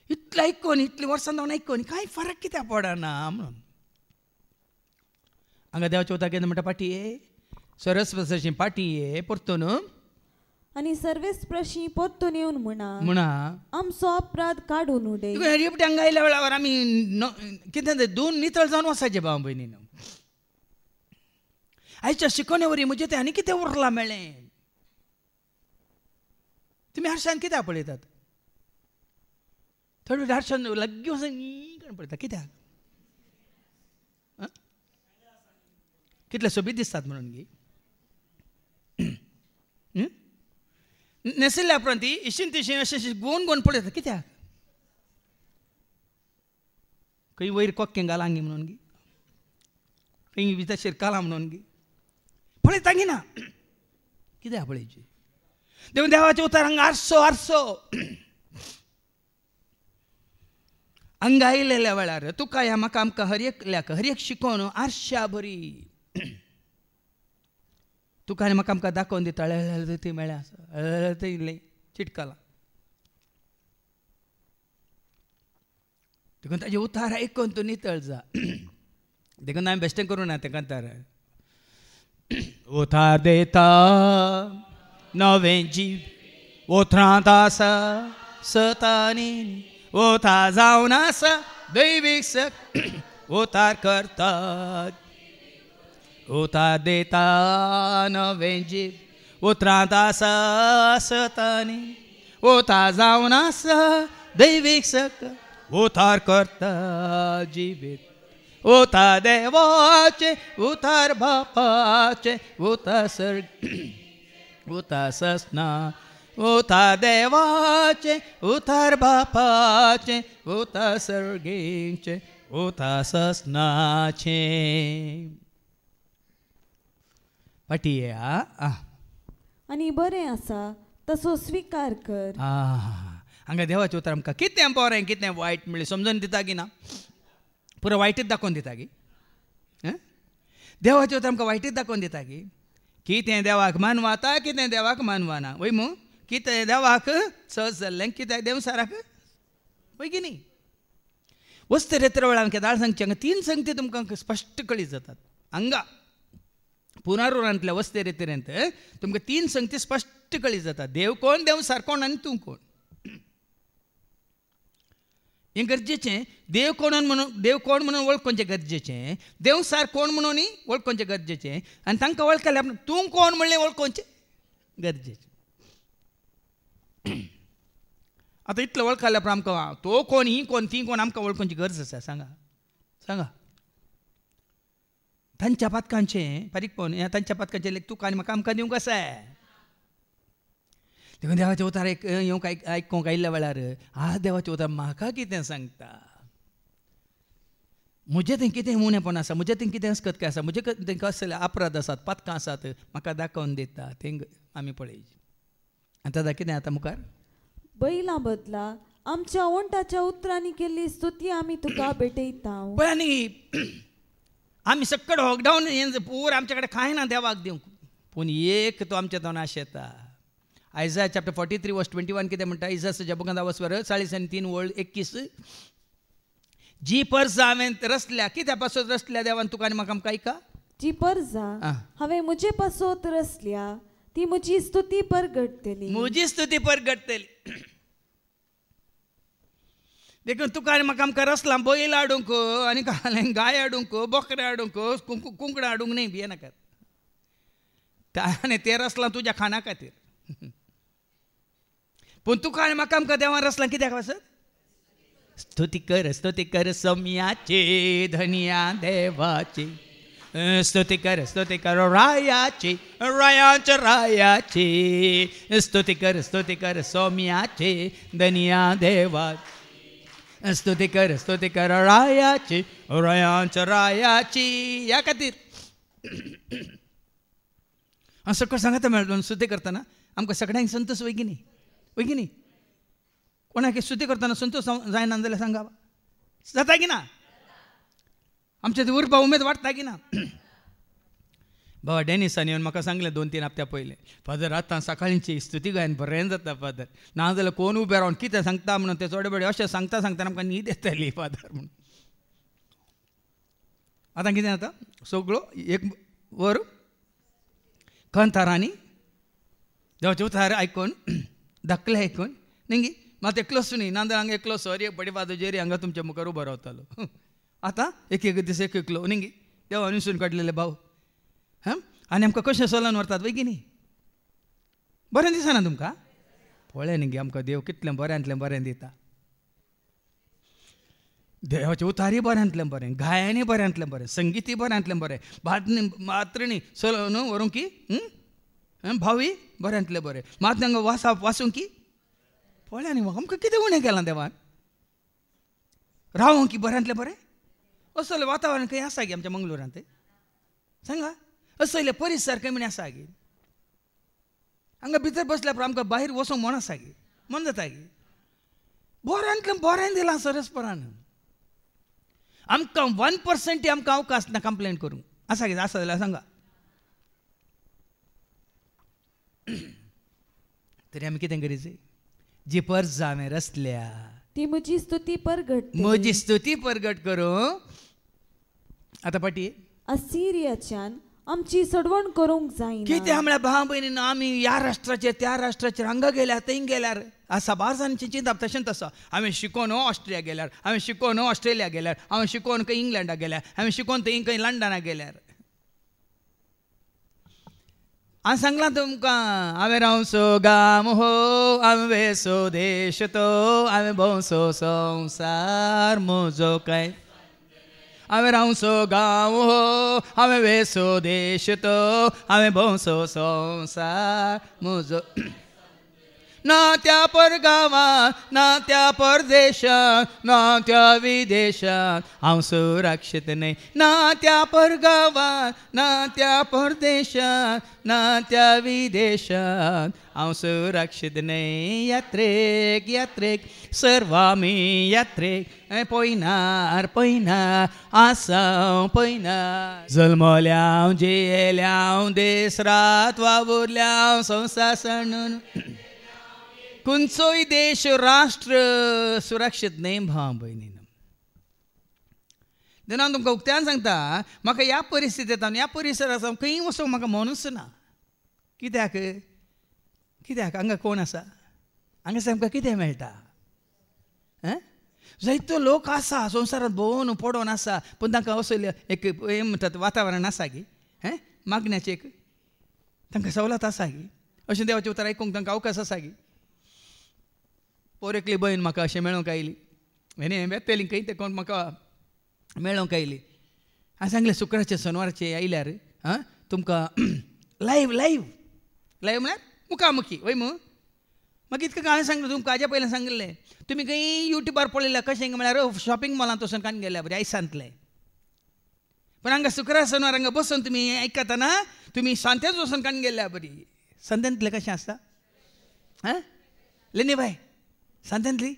इतलें आयकून इतलीं वर्सां जावन आयकून कांय फरक कित्याक पडना म्हणून हांगा देवाच्या उताक कितें म्हणटा पाटये सरस्वतीची पाटये परतून आनी सर्वेस्प्रशी परतून येवन म्हणा आमचो अपराध काडून उडय रेपटे हांगा आयल्या वेळार आमी कितें दोन नितळ जावन वसाचें भाव भयणीन आयच्या शिकोवणे वरी म्हजें तें आनी कितें उरलां मेळ्ळें तुमी हारशान कित्याक पळयतात थोडे हारशान लाग्गी वचून पळयता कित्याक कितले सोबीत दिसतात म्हणून गी नेसिल्ल्या उपरांत ती इशीन तिशीन अशें गोवन गोवन पळयतात कित्याक खंय वयर कोक्कें घालां गी म्हणून गी खंय भितर शिरकालां म्हणून गी पळयता गी ना कित्याक पळयची देवाच्या उतार हांगा आरसो आरसो हांगा आयलेल्या वेळार तुका ह्या म्हाका आमकां हर एक शिकोवन आरशा बरी तुका आनी म्हाका आमकां दाखोवन दिता ती मेळ्ळें आसा ते इल्लें चिटकालां देखून ताजे उतार आयकून तूं नितळ जा देखून हांवें बेश्टें करूं ना तें कांतार उतार देता नवें जीव उतरांत आसा सतानी उतार जावन आसा दैवीक सक उतार करतात उतार देता नवें जीव उतरांत आसा सतानी उतार जावन आसा दैवीक सक उतार करता जिवीत उतार देवाचे उतार बापाचे उतार सर्ग उतार ससना उतार देवाचे उतार बापाचे उतार सर्गीचे उतार ससनाचे पाटये आनी बरें आसा तसो स्विकार कर हांगा देवाचें उतर आमकां कितें बरें कितें वायट म्हणलें समजून दिता की ना पुरो वायटच दाखोवन दिता की देवाचें उतर आमकां वायटच दाखोवन दिता की कितें देवाक मानवाता कितें देवाक मानवाना वय मू कितें देवाक सहज जाल्लें कित्याक देवसाराक वय की न्ही वस्ते रेत्र वेळार केदाळ सांगचे हांगा 3 संगती तुमकां स्पश्ट कळीत जातात हांगा पुनरुरांतल्या वस्ते रेतेरेंत तुमकां 3 संगती स्पश्ट कळीत जातात देव कोण देवसार कोण आनी तूं कोण हें गरजेचें देव कोण म्हणून वळखुचें गरजेचें देवसार कोण म्हणून वळखुचें गरजेचें आनी तांकां वळखल्या तूं कोण म्हणलें वळखुचें गरजेचें आतां इतलें वळखल्या उपरांत आमकां तो कोण ही कोण ती कोण आमकां वळखुची गरज आसा सांगा सांगा तांच्या पातकांचें बारीक पळोवन ह्या तांच्या पातकांचें लेख तुका आनी म्हाका आमकां दिवंक आसा देखून देवाचें उतार येवंक आयकूंक आयिल्ल्या वेळार आज देवाचें उतार म्हाका कितें सांगता म्हजें थंय कितें उणेंपण आसा म्हजें थंय कितें अस्कत आसा म्हजें थंय कसले अपराध आसात पातकां आसात म्हाका दाखोवन दिता तें आमी पळयची आतां कितें आतां मुखार बैला बदला आमच्या वंटाच्या उतरांनी केल्ली स्तुती आमी तुका भेटयता पळय आनी आमी सक्कड हॉकडावन हें पूर आमचे कडेन कांय ना देवाक दिवंक पूण एक तो आमच्या तोंडाक येता आयझाया चॅप्टर 43 वर्स 21 कितें म्हणटा इसायाच्या बुकांत वचवर 43 वळ 21 जी पर्स हांवें रचल्या कित्या पासून रचल्या देवान तुका आनी म्हाका आमकां आयका जी पर्जा हांवें म्हजे पासत रचल्या ती म्हजी स्तुती परगटतली म्हजी स्तुती परगटतली देखून तुका आनी म्हाका आमकां रचलां बैल हाडूंक आनी कालें गाय हाडूंक बोकडें हाडूंक कुंकडां हाडूंक न्ही भिये नाकात आनी तें रचलां तुज्या खाना खातीर पूण तुका आनी म्हाका आमकां देवान रचलां कित्याक आसत स्तुती कर सौम्याचे धनिया देवाचे स्तुती कर रायाचे रायाच्या रायाचे स्तुती कर सौम्याचे धनिया देवाचे स्तुती कर रायाची रायांच्या रायाची ह्या खातीर सकट सांगता मेळटलो स्तुती करतना आमकां सगळ्यांक संतोष वय की न्ही कोणाक स्तुती करतना संतोष जायना जाल्यार सांगा जाता की ना आमचे उरपा उमेद वाडटा की ना बाबा डॅनिसान येवन म्हाका सांगलें 2-3 हप्त्या पयलें फादर आतां सकाळींची स्तुती गायन बरें जाता फादर ना जाल्यार कोण उबे रावन कितें सांगता म्हणून ते चोडे बडे अशें सांगता आमकां न्हीद येताली फादर म्हणून आतां कितें जाता सगळो एक वर कंथारांनी देवाचे उतार आयकून धाकले आयकून न्ही मात एकलो न्ही ना जाल्यार हांगा एकलो सर एक बडी फादर जेरी हांगा तुमच्या मुखार उबो रावतालो आतां एक दीस एकलो न्ही देवान विसरून काडलेले भाव आनी आमकां कशें चलोवन व्हरतात वय की न्ही बरें दिसना तुमकां पळय न्ही आमकां देव कितलें बऱ्यांतलें बरें दिता देवाचें उतारी बऱ्यांतलें बरें गायनूय बऱ्यांतलें बरें संगीतूय बऱ्यांतलें बरें मात्रिणी चलोवन व्हरूंक की भावी बऱ्यांतलें बरें मात तांकां वाचूंक की पळय न्ही आमकां कितें उणें केलां देवान रावूंक की बऱ्यांतलें बरें असलें वातावरण खंय आसा गे आमच्या मंगळुरांत सांगा असले परिसर कमी आसा गे हांगा भितर बसल्या आमकां भायर वचोंक म्हण आसा गे मन जाता गे बऱ्यांतलें बरें दिलां सरस्परान आमकां 1% आमकां अवकाश ना कंप्लेंट करूंक आसा गे आसा जाल्यार सांगा तरी आमी कितें करीत जी पर्स हांवें रचल्या ती म्हजी स्तुती परगट करूं आतां पाटी असिरियाच्यान आमची सडवण करूंक जायना कितें म्हळ्यार भाव भयणीन आमी ह्या राष्ट्राचेर त्या राष्ट्राचेर हांगा गेल्यार थंय गेल्यार साबारजांची चिंता तशेंच आसा हांवें शिकोवन ऑस्ट्रेलिया गेल्यार हांवें शिकोवन ऑस्ट्रेलिया गेल्यार हांवें शिकोवन खंय इंग्लंडाक गेल्यार हांवें शिकोवन थंय खंय लंडनाक गेल्यार हांवें सांगलां तुमकां हांवें रावसो गाम हो हांवें वेसो देश तो हांवें भोंवसो संवसार म्हजो काय हांवें रावसो गांव हो हांवें वेसो देश तो हांवें भोंवसो संवसार म्हजो ना त्या परगांवांत ना त्या परदेशांत ना त्या विदेशांत हांव सुरक्षीत न्हय ना त्या परगांवांत ना त्या परदेशांत ना त्या विदेशांत हांव सुरक्षीत न्हय यात्रेक यात्रेक सर्व आमी यात्रेक पयनार आसां पयनार जल्मल्यां जियेल्यां देस रात वावुरल्यां संवसार सणून खंयचोय देश राष्ट्र सुरक्षीत न्हय भाव भयणीन देखून हांव तुमकां उक्त्यान सांगता म्हाका ह्या परिस्थितींत ह्या परिसरांत खंय वचूंक म्हाका मनूच ना कित्याक हांगा कोण आसा हांगासर आमकां कितें मेळटा जायतो लोक आसा संवसारांत भोंवून पडोवन आसा पूण तांकां असले एक हें म्हणटात वातावरण आसा गे मागण्याचें एक तांकां सवलत आसा गे अशें देवाचें उतर आयकूंक तांकां अवकाश आसा गे पोर एकली भयण म्हाका अशें मेळूंक आयली हें बेतली खंय ते कोण म्हाका मेळोंक आयली. हांवें सांगलें शुक्राचे शेनवाराचे आयल्यार तुमकां लायव्ह लायव्ह लायव्ह म्हळ्यार मुखामुखी वय मू. मागीर इतकें हांवें सांगलें तुमकां हाज्या पयलें सांगलें तुमी खंय युट्यूबार पळयल्या कशें म्हळ्यार शॉपिंग मॉलांत वचून कान गेल्या बरें आयज सांगतलें. पण हांगा शुक्रार शेनवार हांगा बसून तुमी आयकतना तुमी सांतेच वचून कान गेल्या बरी. सांत्यांतलें कशें आसता लेनी बाय सांत्यांतली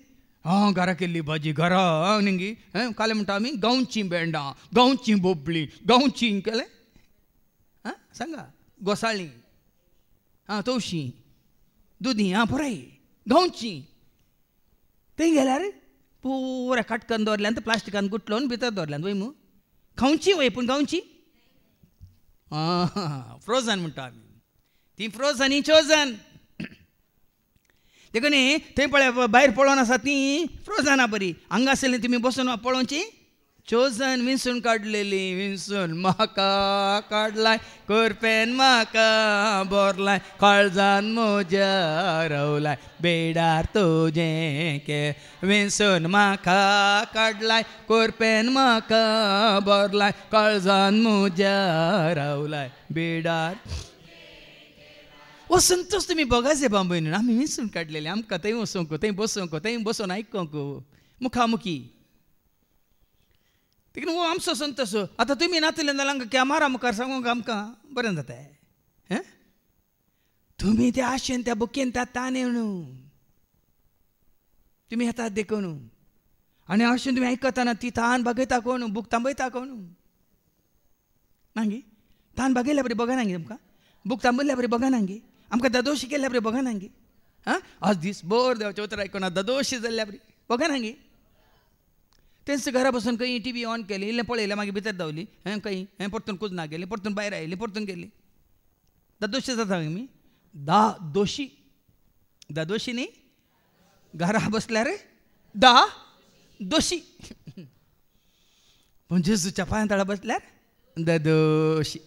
घरा केल्ली भाजी घरा निंगी काले म्हणटा आमी गांवची भेंडां गांवची बोबळी गांवची केलें सांगा घोसाळीं तवशीं दुदी पुराय गांवची. थंय गेल्यार पुऱ्या काटकन दवरल्यान ते प्लास्टिकान गुटलोवन भितर दवरल्यान वय मू खावची वय पूण गांवची फ्रोझन म्हणटा आमी ती फ्रोझन ही चोजन. देखून थंय पळय भायर पळोवन आसा ती फ्रोझन बरी हांगा आसली तुमी बसून पळोवची चोजन विंसून काडलेली विंसून म्हाका काडलाय करपेन म्हाका बोरलाय काळजान म्हज्या रवलाय बेडार तुजें के विंसून म्हाका काडलाय करपेन म्हाका बोरलाय काळजान म्हज्या रवलाय बेडार. वचून तोच तुमी बोगाजे बांबयन आमी विंसून काडलेले आमकां थंय वचूंक थंय बसूंक थंय बसून आयकूंक मुखामुखी. देखून वो आमचो संतोश. आतां तुमी नातले जाल्यार हांगा कॅमेरा मुखार सांगूंक आमकां बरें जाता. तुमी त्या आशेन त्या बुकेन त्या ताणेन तुमी येतात देखून आनी अशें तुमी आयकतना ती तान बागयता कोण बूक थांबयता कोण नांगी तान बागयल्या बरी बघा नांगी तुमकां बूक थांबयल्या बरी बघा नांगी आमकां ददोशी केल्ल्या बरी बघा नांगी आज दीस बोर देवाचें उतर आयकून ददोशी जाल्ल्या बरी बघा नांगी. तेंच घरा बसून खंय टी व्ही ऑन केली इल्लें पळयलें मागीर भितर धांवली खंय परतून कुजनाक गेली परतून भायर आयली परतून गेली. दोशी जाता आमी दोशी न्ही घरा बसल्यार दोशी पूण जेजूच्या पांयां बसल्यार दोशी.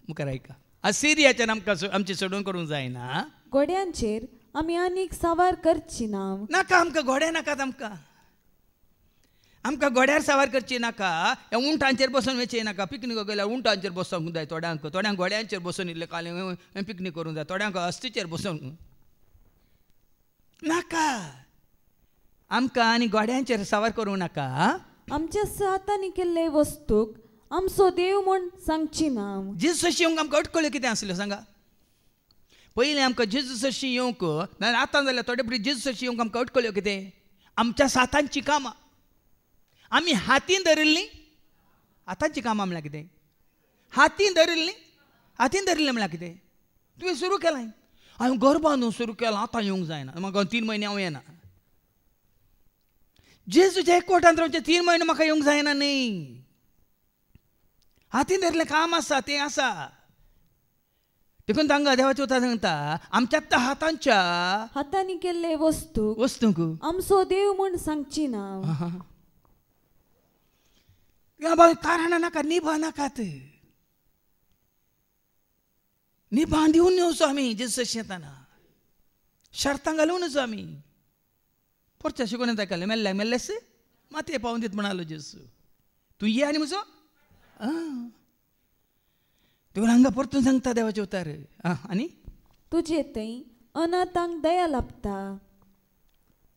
मुखार आयका सिरियाच्यान आमकां आमची सोडून करूंक जायना. घोड्यांचेर आमी आनीक सावार करची नाका आमकां घोडे नाकात आमकां घोड्यार सावार करची नाका उंटांचेर बसून वचचे नाका. पिकनीक गेल्यार उंटांचेर बसोंक जाय थोड्यांक घोड्यांचेर बसून इल्लें काले पिकनीक करूंक जाय थोड्यांक हस्तीचेर बसूंक नाका. आमकां आनी घोड्यांचेर सावार करूंक नाका. आमच्या हातांनी केल्ले वस्तूक आमचो देव म्हूण सांगची ना. जेजू सशी येवंक आमकां अडकळ्यो कितें आसल्यो सांगा. पयलीं आमकां जेजू सशी येवंक नाजाल्यार आतां जाल्यार थोडे बरी जेजू सशी येवंक आमकां अडकळ्यो कितें आमच्या सातांची कामां आमी हातीन धरिल्लीं. हातांची कामां म्हळ्यार कितें हातीन धरिल्लें म्हळ्यार कितें तुवें सुरू केलां. हांवें घर बांदून सुरू केलां आतां येवंक जायना म्हाका 3 म्हयने हांव येना. जेजूच्या एकवटांत रावचे 3 म्हयने म्हाका येवंक जायना न्ही. हातीन धरिल्लें काम आसा तें आसा. देखून तांकां देवाचें उतर सांगता आमच्या हातांच्या हातांनी केल्ले वस्तूक आमचो देव म्हूण सांगची ना. कारण नाका निभा नाकात निभा दिवन येवचो आमी जेजू येताना शर्तां घालून वचो आमी. परच्या शिकून येता मेल्लेस मातये पावून दित म्हणालो जेजू तूं ये आनी म्हजो देखून हांगा परतून सांगता देवाचें उतर. आनी तुजे थंय अनाथांक दया लाभता.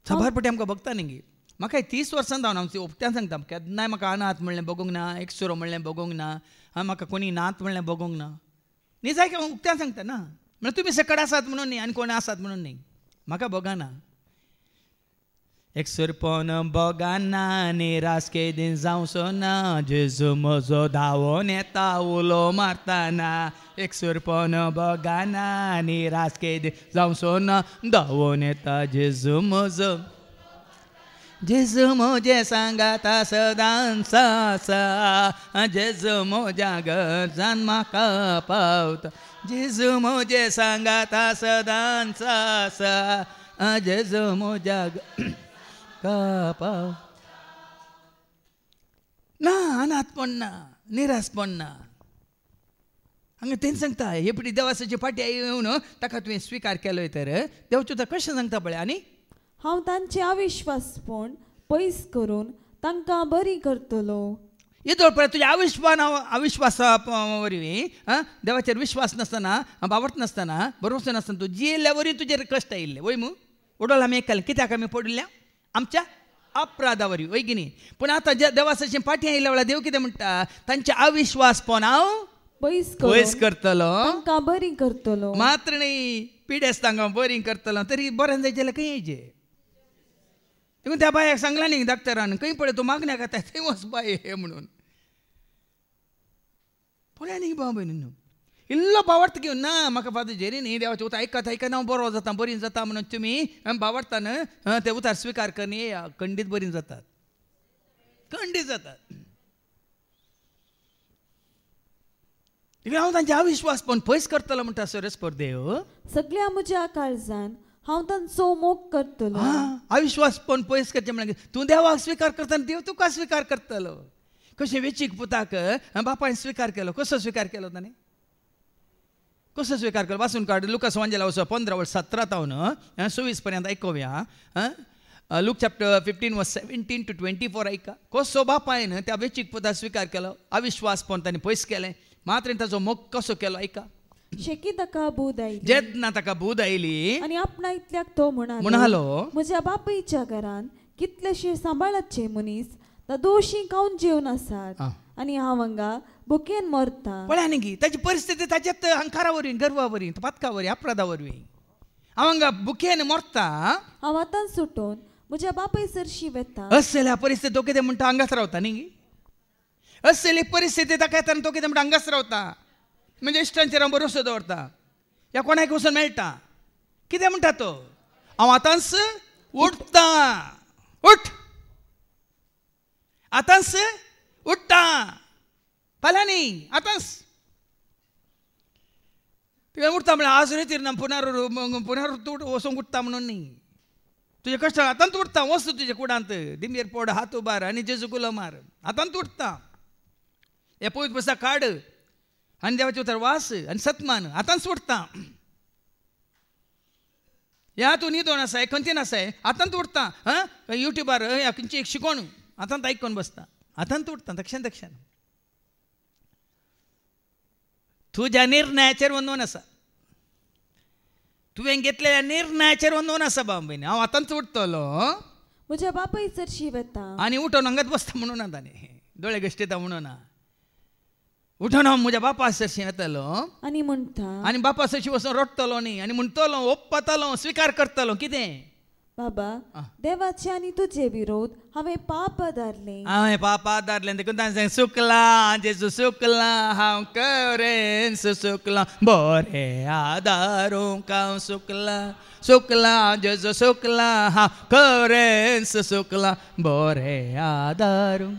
सबारपटी आमकां भोगता न्ही म्हाका 30 वर्सां जावन हांव उक्त्यान सांगता केन्नाय म्हाका अनाथ म्हणलें बगूंक ना एकसुरो म्हणलें बगूंक ना म्हाका कोणी नात म्हणलें बगूंक ना न्ही जाय उक्त्यान सांगता ना म्हळ्यार तुमी सकड आसात म्हणून न्ही आनी कोणी आसात म्हणून न्ही म्हाका बोगाना. एकसुरपण बोगाना निराश केदीन जावचो ना जेजू म्हजो धांवून येता उलो मारतना. एकसुरपण बोगाना निराश केदीन जावचो ना धांवून येता जेजू म्हजो. जेजू म्हजे सांगाता सदांच आसा जेजू म्हज्या गरजान म्हाका पावता. जेजू म्हजे सांगाता सदांच आसा जेजू म्हज्या पाव ना अनाथपण ना निराशपण ना. हांगा तें सांगता हे पटी देवाची फाटी येवन ताका तुवें स्विकार केलोय तर देवाचें कशें सांगता पळय. आनी हांव तांचे अविश्वासपण पयस करून तांकां बरी करतलो. येदोळ पर्यंत तुझ्या अविश्वासा वरवीं देवाचेर विश्वास नासतना बावट नासतना भरोसा नासतना तूं जियेल्ल्या वरी तुजेर कश्ट येयल्ले वय मू उडोल आमी एकले कित्याक आमी पडल्या आमच्या अपराधा वरी वय की न्ही पूण आतां देवासाचें पाटी आयिल्ल्या वेळार देव कितें म्हणटा तांचे अविश्वासपण हांव पयस करतलो तांकां बरी करतलो मात्र न्ही पिडेस तांकां बरी करतलो तरी बरें जाय जाल्यार खंय येयचें देखून त्या बायाक सांगला न्ही डाक्टरान खंय पळय तूं मागण्याक येता थंय वच बाय हे म्हणून पळय न्ही भाव भयणीनो इल्लो बावडत घेवन ना म्हाका फादर जेरी न्ही देवाचें उतर आयकत आयकत हांव बरो जाता बरी जाता म्हणून तुमी बावडतान ते उतार स्विकार करून येया खंडीत बरी जातात खंडीत जातात हांव तांचे अविश्वास पण पयस करतलो म्हणटा सरस्पर देव सगळ्या म्हज्या काळजान हांव तांचो मोग करतलो अविश्वास पण पयस करचें म्हणल्यार तूं देवाक स्विकार करतना देव तुका स्विकार करतलो कशें वेचीक पुताक बापायन स्विकार केलो कसो स्विकार केलो ताणें कसो स्विकार केलो वाचून काड लुकास वांजेला वचो 15:17 तावन 26 पर्यंत आयकोवया लूक चॅप्टर 15 वर्स 17 to 24 ऐका कसो बापायन त्या वेचीक पुताक स्विकार केलो अविश्वास पण ताणें पयस केलें मात्र ताचो मोग कसो केलो ऐका शेकी ताका बूद आयली जेन्ना ताका बूद आयली आनी आपणा इतल्याक तो म्हणालो म्हज्या बापायच्या घरान कितलेशे सांबाळाचे मनीस दोशी खावन जेवन आसात आनी हांव हांगा भुकेन मरता पळय न्ही ताची परिस्थिती ताच्यात अहंकारा वरवीं गर्वा वरवीं पदका वरवीं अपराधा वरवीं हांव हांगा भुकेन मरता हांव आतां सुटोवन म्हज्या बापाय सरशी वेता असल्या परिस्थिती तो कितें म्हणटा हांगाच रावता न्ही असली परिस्थिती ताका येताना तो कितें म्हणटा हांगाच रावता म्हणजे इश्टांचेर हांव भरोसो दवरता ह्या कोणाक वचून मेळटा कितें म्हणटा तो हांव आतांच उठता उठ आतांच उठता फाल्यां न्ही आतांच तुवें उठता म्हळ्यार आज रेतीर ना पुनार तूं वचूंक उठता म्हणून न्ही तुजे कश्ट आतांत उठता वच तुजे कुडांत दिमेर पड हात उबार आनी जेजू गुलो मार आतांत उठता हे पळयत बसा काड आनी देवाचे उतर वास आनी सत्मान आतांच उठता ह्या तूं न्हिदोन आसाय खंयच्यान आसाय आतांत उठता युट्यूबार खंयची एक शिकोण आतांत आयकून बसता आतांत उठता तक्षण तक्षण तुज्या निर्णयाचेर वंदून आसा तुवें घेतलेल्या निर्णयाचेर वंदून आसा बाबा हांव आतांच उठतलो म्हज्या बापाय चरशी वेता आनी उठोन हांगाच बसता म्हणून ना ताणें दोळे गश्टिता म्हणून ना उठोन हांव म्हज्या बापा सरशी येतलो आनी म्हणटा आनी बापा सरशी वचून रडटलो न्ही आनी म्हणटलो ओप्पतालो स्विकार करतलो कितें बाबा देवाचे आनी तुजे विरोध हांवें पाप आदारलें हांवें पाप आदारलें देखून ताणें सुकला जेजू सुकला हांव करेन सुकला बरें आदारूंक हांव सुकला सुकला जेजू सुकला हांव करेन सुकला बरें आदारूंक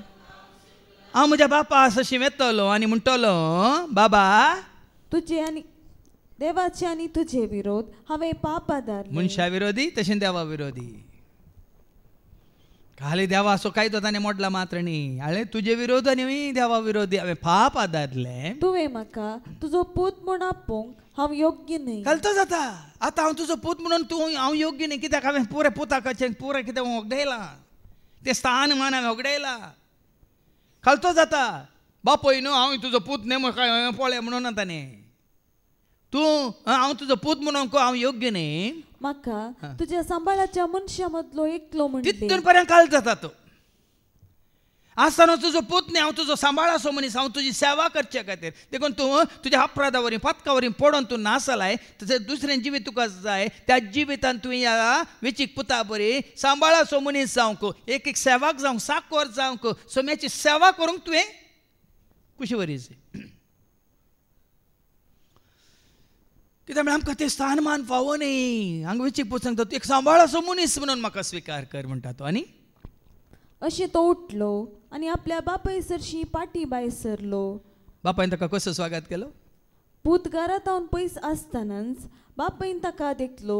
हांव म्हज्या बापा सरशी येतलो आनी म्हणटलो बाबा तुजे आनी देवाचे आनी तुजे विरोध हांवें पाप आदारलें मनशा विरोधी तशें देवा विरोधी खाली देवाचो कायदो ताणें मोडला मात्र न्ही हांवें तुजे विरोध आनी देवा विरोधी हांवें पाप आदारलें तुवें म्हाका तुजो पूत म्हूण आपोवंक हांव योग्य न्ही घालतो जाता आतां हांव तुजो पूत म्हणून तूं हांव योग्य न्ही कित्याक हांवें पुरे पुताकाचें पुरें कितें वगडयलां तें स्थान मान हांवें वगडयलां घालतो जाता बापय न्हू हांव तुजो पूत न्ही म्हाका पळय म्हणून ताणें तूं हांव तुजो पूत म्हणून हांव योग्य न्ही म्हाका तुज्या सांबाळाच्या मनशा मदलो एकलो म्हणटा तितून पर्यंत काल जाता तो आसतना तुजो पूत न्ही हांव तुजो सांबाळाचो मनीस हांव तुजी सेवा करचे खातीर देखून तूं तुज्या अपराधा वरवीं पदका वरवीं पडोवन तूं नासलाय तशें दुसरें जिवीत तुका जाय त्या जिवितान तुवें ह्या वेचीक पुता बरी सांबाळाचो मनीस जावंक एक सेवाक जावंक साकोर जावंक सोम्याची सेवा करूंक तुवें कुशी वरीच कित्याक म्हळ्यार आमकां तें स्थानमान फावो न्ही हांगा वेचीक पूत सांगता तूं एक सांबाळाचो मनीस म्हणून म्हाका स्विकार कर म्हणटा तो आनी अशें तो उठलो आनी आपल्या बापाय सरशी पाटी भायर सरलो बापायन ताका कसो स्वागत केलो पूत घरांत हांव पयस आसतनाच बापायन ताका देखलो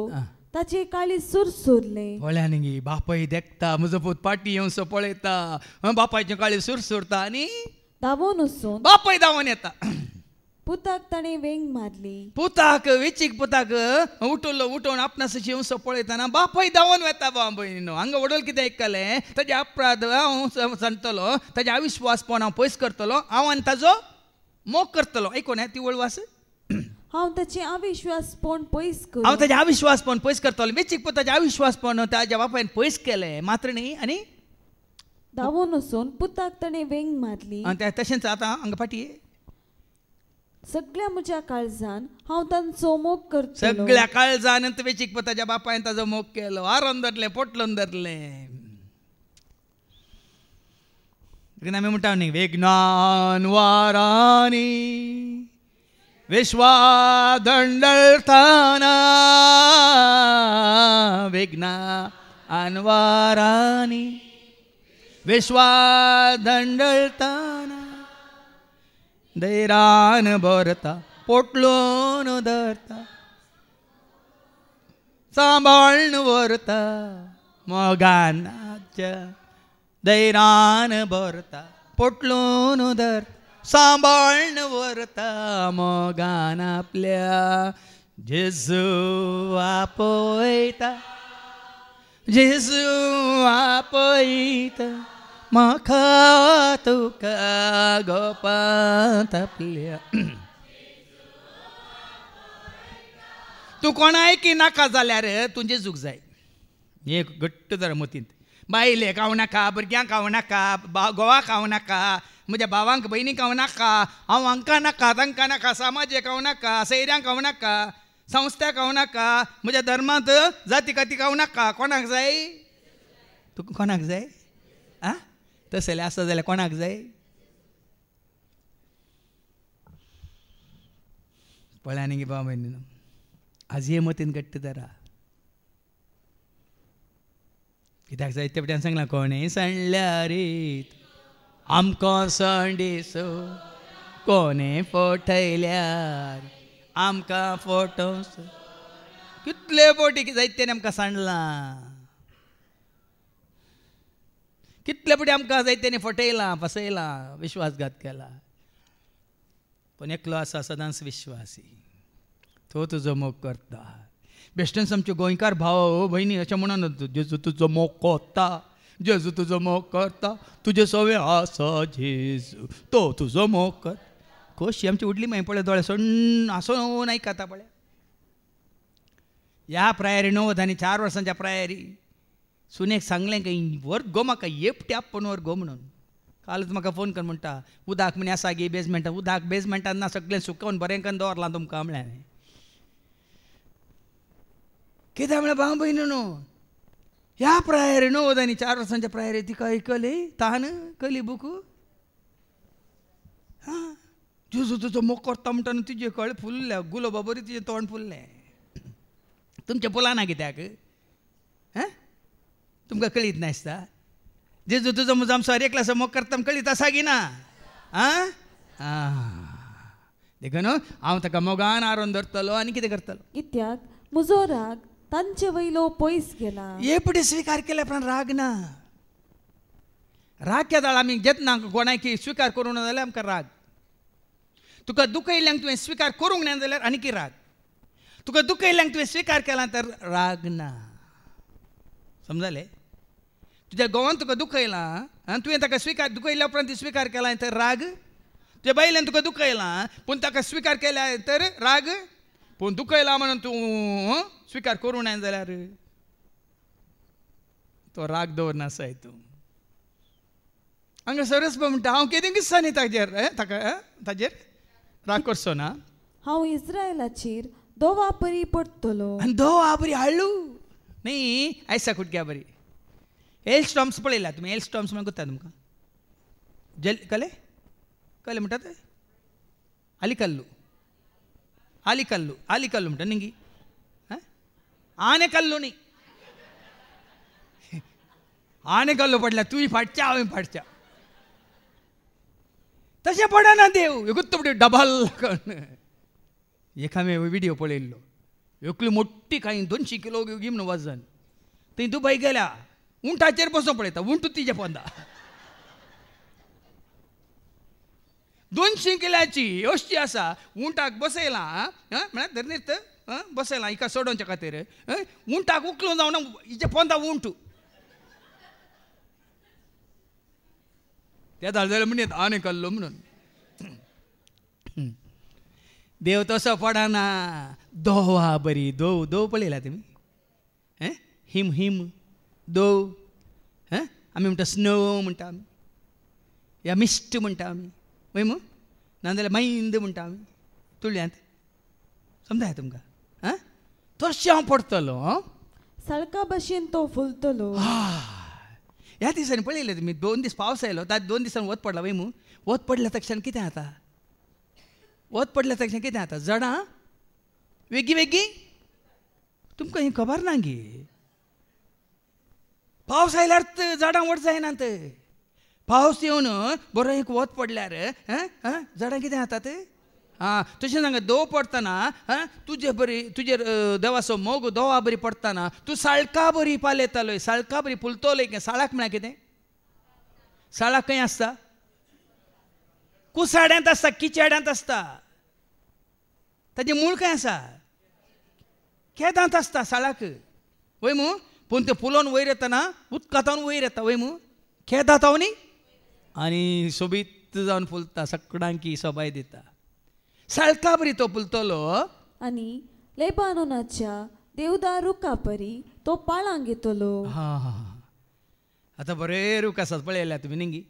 ताचे काळी सुरसुरलें पळया न्ही बापाय देखता म्हजो पूत पाटी येवसो पळयता बापायचें काळी सुरसुरता आनी धांवून वचून बापाय धांवून येता पुताक ताणें वेंग मारली. पुताक वेचीक पुताक उठोवन आपणास येवंसो पळयतना बापूय धांवन वता भाव भयणीनो. हांगा वडोल कितें आयकलें, ताजे अपराध हांव सांगतलो, ताजे अविश्वासपण हांव पयस करतलो, हांव आनी ताजो मोग करतलो. आयकोन ती वळवास. हांव ताचे अविश्वासपण पयस करूं. हांव ताजे अविश्वासपण पयस करतलो. वेचीक पुताचे अविश्वासपण ताज्या बापायन पयस केलें, मात्र न्ही. आनी धांवून वचून पुताक ताणें वेंग मारली. तशेंच आतां हांगा फाटी सगळ्या म्हज्या काळजान हांव तांचो मोग करतलो. सगळ्या काळजान वेचीक पुताच्या बापायन ताजो मोग केलो. आरोन धरलें, पोटलोन धरलें. आमी म्हणटा न्ही, वेगनान वारांनी विश्वा दंडळताना, वेगनान वारांनी विश्वा दंडळताना, दैरान भरता पोटलोन धरता, सांबाळन व्हरता मोगानाच्या. दैरान भरता पोटलोन धरता, सांबाळन व्हरता मोगान आपल्या. जेजू आपयता, जेजू आपयता म्हाका तुका गोपांत आपल्या. तूं कोणायकी नाका जाल्यार तूं जेजूक जाय. एक घट्ट जर मतींत. बायले खावं नाका, भुरग्यांक खावं नाका, घोवाक खावं नाका, म्हज्या भावांक भयणीक खावं नाका, हांव हांकां नाका, तांकां नाका, समाजाक खावं नाका, सैऱ्यांक खावं नाका, संस्थाक खावं नाका, म्हज्या धर्मांत जाती काती खावं नाका. कोणाक जाय? तुका कोणाक जाय? आ तसलें आसा जाल्यार कोणाक जाय? पळय न्ही बाबा भयणीनो, आज हे मतीन घट्ट धरा. कित्याक जायते फावटी सांगलां, कोणें सांडल्या रे आमकां संडेसो, कोणें फटयल्यार आमकां फटोस. कितले फावटी जायत्यान आमकां सांडलां, कितले फावटी आमकां जायत्यांनी फटयलां, फसयलां, विश्वासघात केला. पण एकलो आसा सदांच विश्वासी, तो तुजो मोग करता. बेश्टेच आमचे गोंयकार भाव भयणी अशें म्हणनात, जेजू तुजो मोग करता, जेजू तुजो मोग करता, तुजे सवे आसा जेजू, तो तुजो मोग कर. कशी आमची उडली मागीर पळय दोळे सण्ण आसून आयकता पळय. ह्या प्रायरी 9 आनी 4 वर्सांच्या प्रायरी सुनेक सांगलें की व्हर गो म्हाका येपटी आप्पन व्हर गो म्हणून. कालच म्हाका फोन कर म्हणटा, उदक म्हणे आसा गे बेजमेंटान. उदक बेजमेंटान ना, सगळें सुकोवन बरें करून दवरलां तुमकां म्हळें. कितें म्हळ्यार भाव भयणीनो, ह्या प्रायरी 9 आनी 4 वर्सांच्या प्रायरी तिका आयकली तान कली बूक. हां, जेजू तुजो मोग करता म्हणटा तुजे कळे फुल्ल्या, गुलाबा बरी तुजें तोंड फुल्लें. तुमच्या फुलाना कित्याक? हां, तुमकां कळीत नासता? जेजू तुजो मुजामसो एकल्याचो मोग करता कळीत आसा की ना? आं देखून हांव ताका मोगान आरोन धरतलो आनी कितें करतलो. कित्याक म्हजो राग तांचे वयलो पयस गेला. एपटी स्विकार केल्या उपरांत राग ना. राग केदाळ आमी जेतना कोणाकी स्विकार करूंक ना जाल्यार आमकां राग. तुका दुखयल्यांक तुवें स्विकार करूंक ना जाल्यार आनीकी राग. तुका दुखयल्यांक तुवें स्विकार केला तर राग ना. समजलें? तुज्या घोवान तुका दुखयलां, तुवें ताका स्विकार दुखयल्या उपरांत स्विकार केला तर राग. तुज्या बायलेन तुका दुखयलां पूण ताका स्विकार केल्या तर राग. पूण दुखयला म्हणून तूं स्विकार करूं ना जाल्यार तो राग दवरनासा तूं. हांगा सरस म्हणटा हांव कितें दिसता न्ही ताजेर ताजेर राग करचो ना. हांव इस्रायलाचेर दोवा परी पडटलो. आनी दोवा बरी हाडलू न्ही. आयसा कुटक्या बरी. हेल स्टॉम्स पळयला तुमी? हेल स्टॉम्स म्हणून कोत्ता तुमकां कले कले म्हणटात आलिकल्लू. आलिकल्लू आलिकल्लू म्हणटा न्ही. आने कल्लू न्ही. आने कल्लू पडल्या तुवें फाटच्या हांवें फाटच्या. तशें पडना देव. गुत्त म्हणटा डबल एक हांवें विडियो पळयल्लो. एकली मोठी काही 200 किलो घे म्हणून वजन. थंय दुबय गेल्या उंटाचेर बसून पळयता. उंट तिजे पोंदा. 200 किलाची अशी आसा उंटाक बसयला म्हळ्यार धरनीत बसयला हिका सोडोवच्या खातीर उंटाक उखलून जावन हिचे पोंदा उंट त्या जाल्यार म्हणत आनी कल्लो म्हणून देव तसो पडना दोवा बरी दोव दोव पळयला तुमी हिम हिम दोव आमी म्हणटा स्नो म्हणटा आमी या मिस्ट म्हणटा आमी वय मू नाजाल्यार मैंद म्हणटा आमी तुळयांत समजाय तुमकां तशें हांव पडटलो सळका भशेन तो फुलतलो. ह्या दिसांनी पळयलें तुमी 2 दीस पावस आयलो ताच्या 2 दिसांनी वत पडला वय मू वत पडल्या तक्षण कितें जाता वत पडल्या तक्षण कितें जाता झाडां वेगी वेगी तुमकां ही खबर ना गे पावस आयल्यार झाडां वट जायनात पावस येवन बरो एक वत पडल्यार झाडां कितें जातात तशें सांगा दोव पडटना तुजे बरी तुजेर देवाचो मोग दोवा बरी पडटना तूं साळका बरी पालयतालोय साळका बरी फुलतलोय साळाक म्हळ्यार कितें साळाक खंय आसता कुसाड्यांत आसता किचेड्यांत आसता ताजें मूळ खंय आसा केदांत आसता साळाक वय मू पूण तें फुलोवन वयर येतना उदकांतावन वयर येता वय मू केदांत न्ही आनी सोबीत जावन फुलता सगळ्यांकी सोबाय दिता साळका बरी तो फुलतलो आनी लेबानोनाच्या देवदार रुखा परी तो पाळांक येतलो. आतां बरे रूख आसात पळयल्यार तुमी निंगी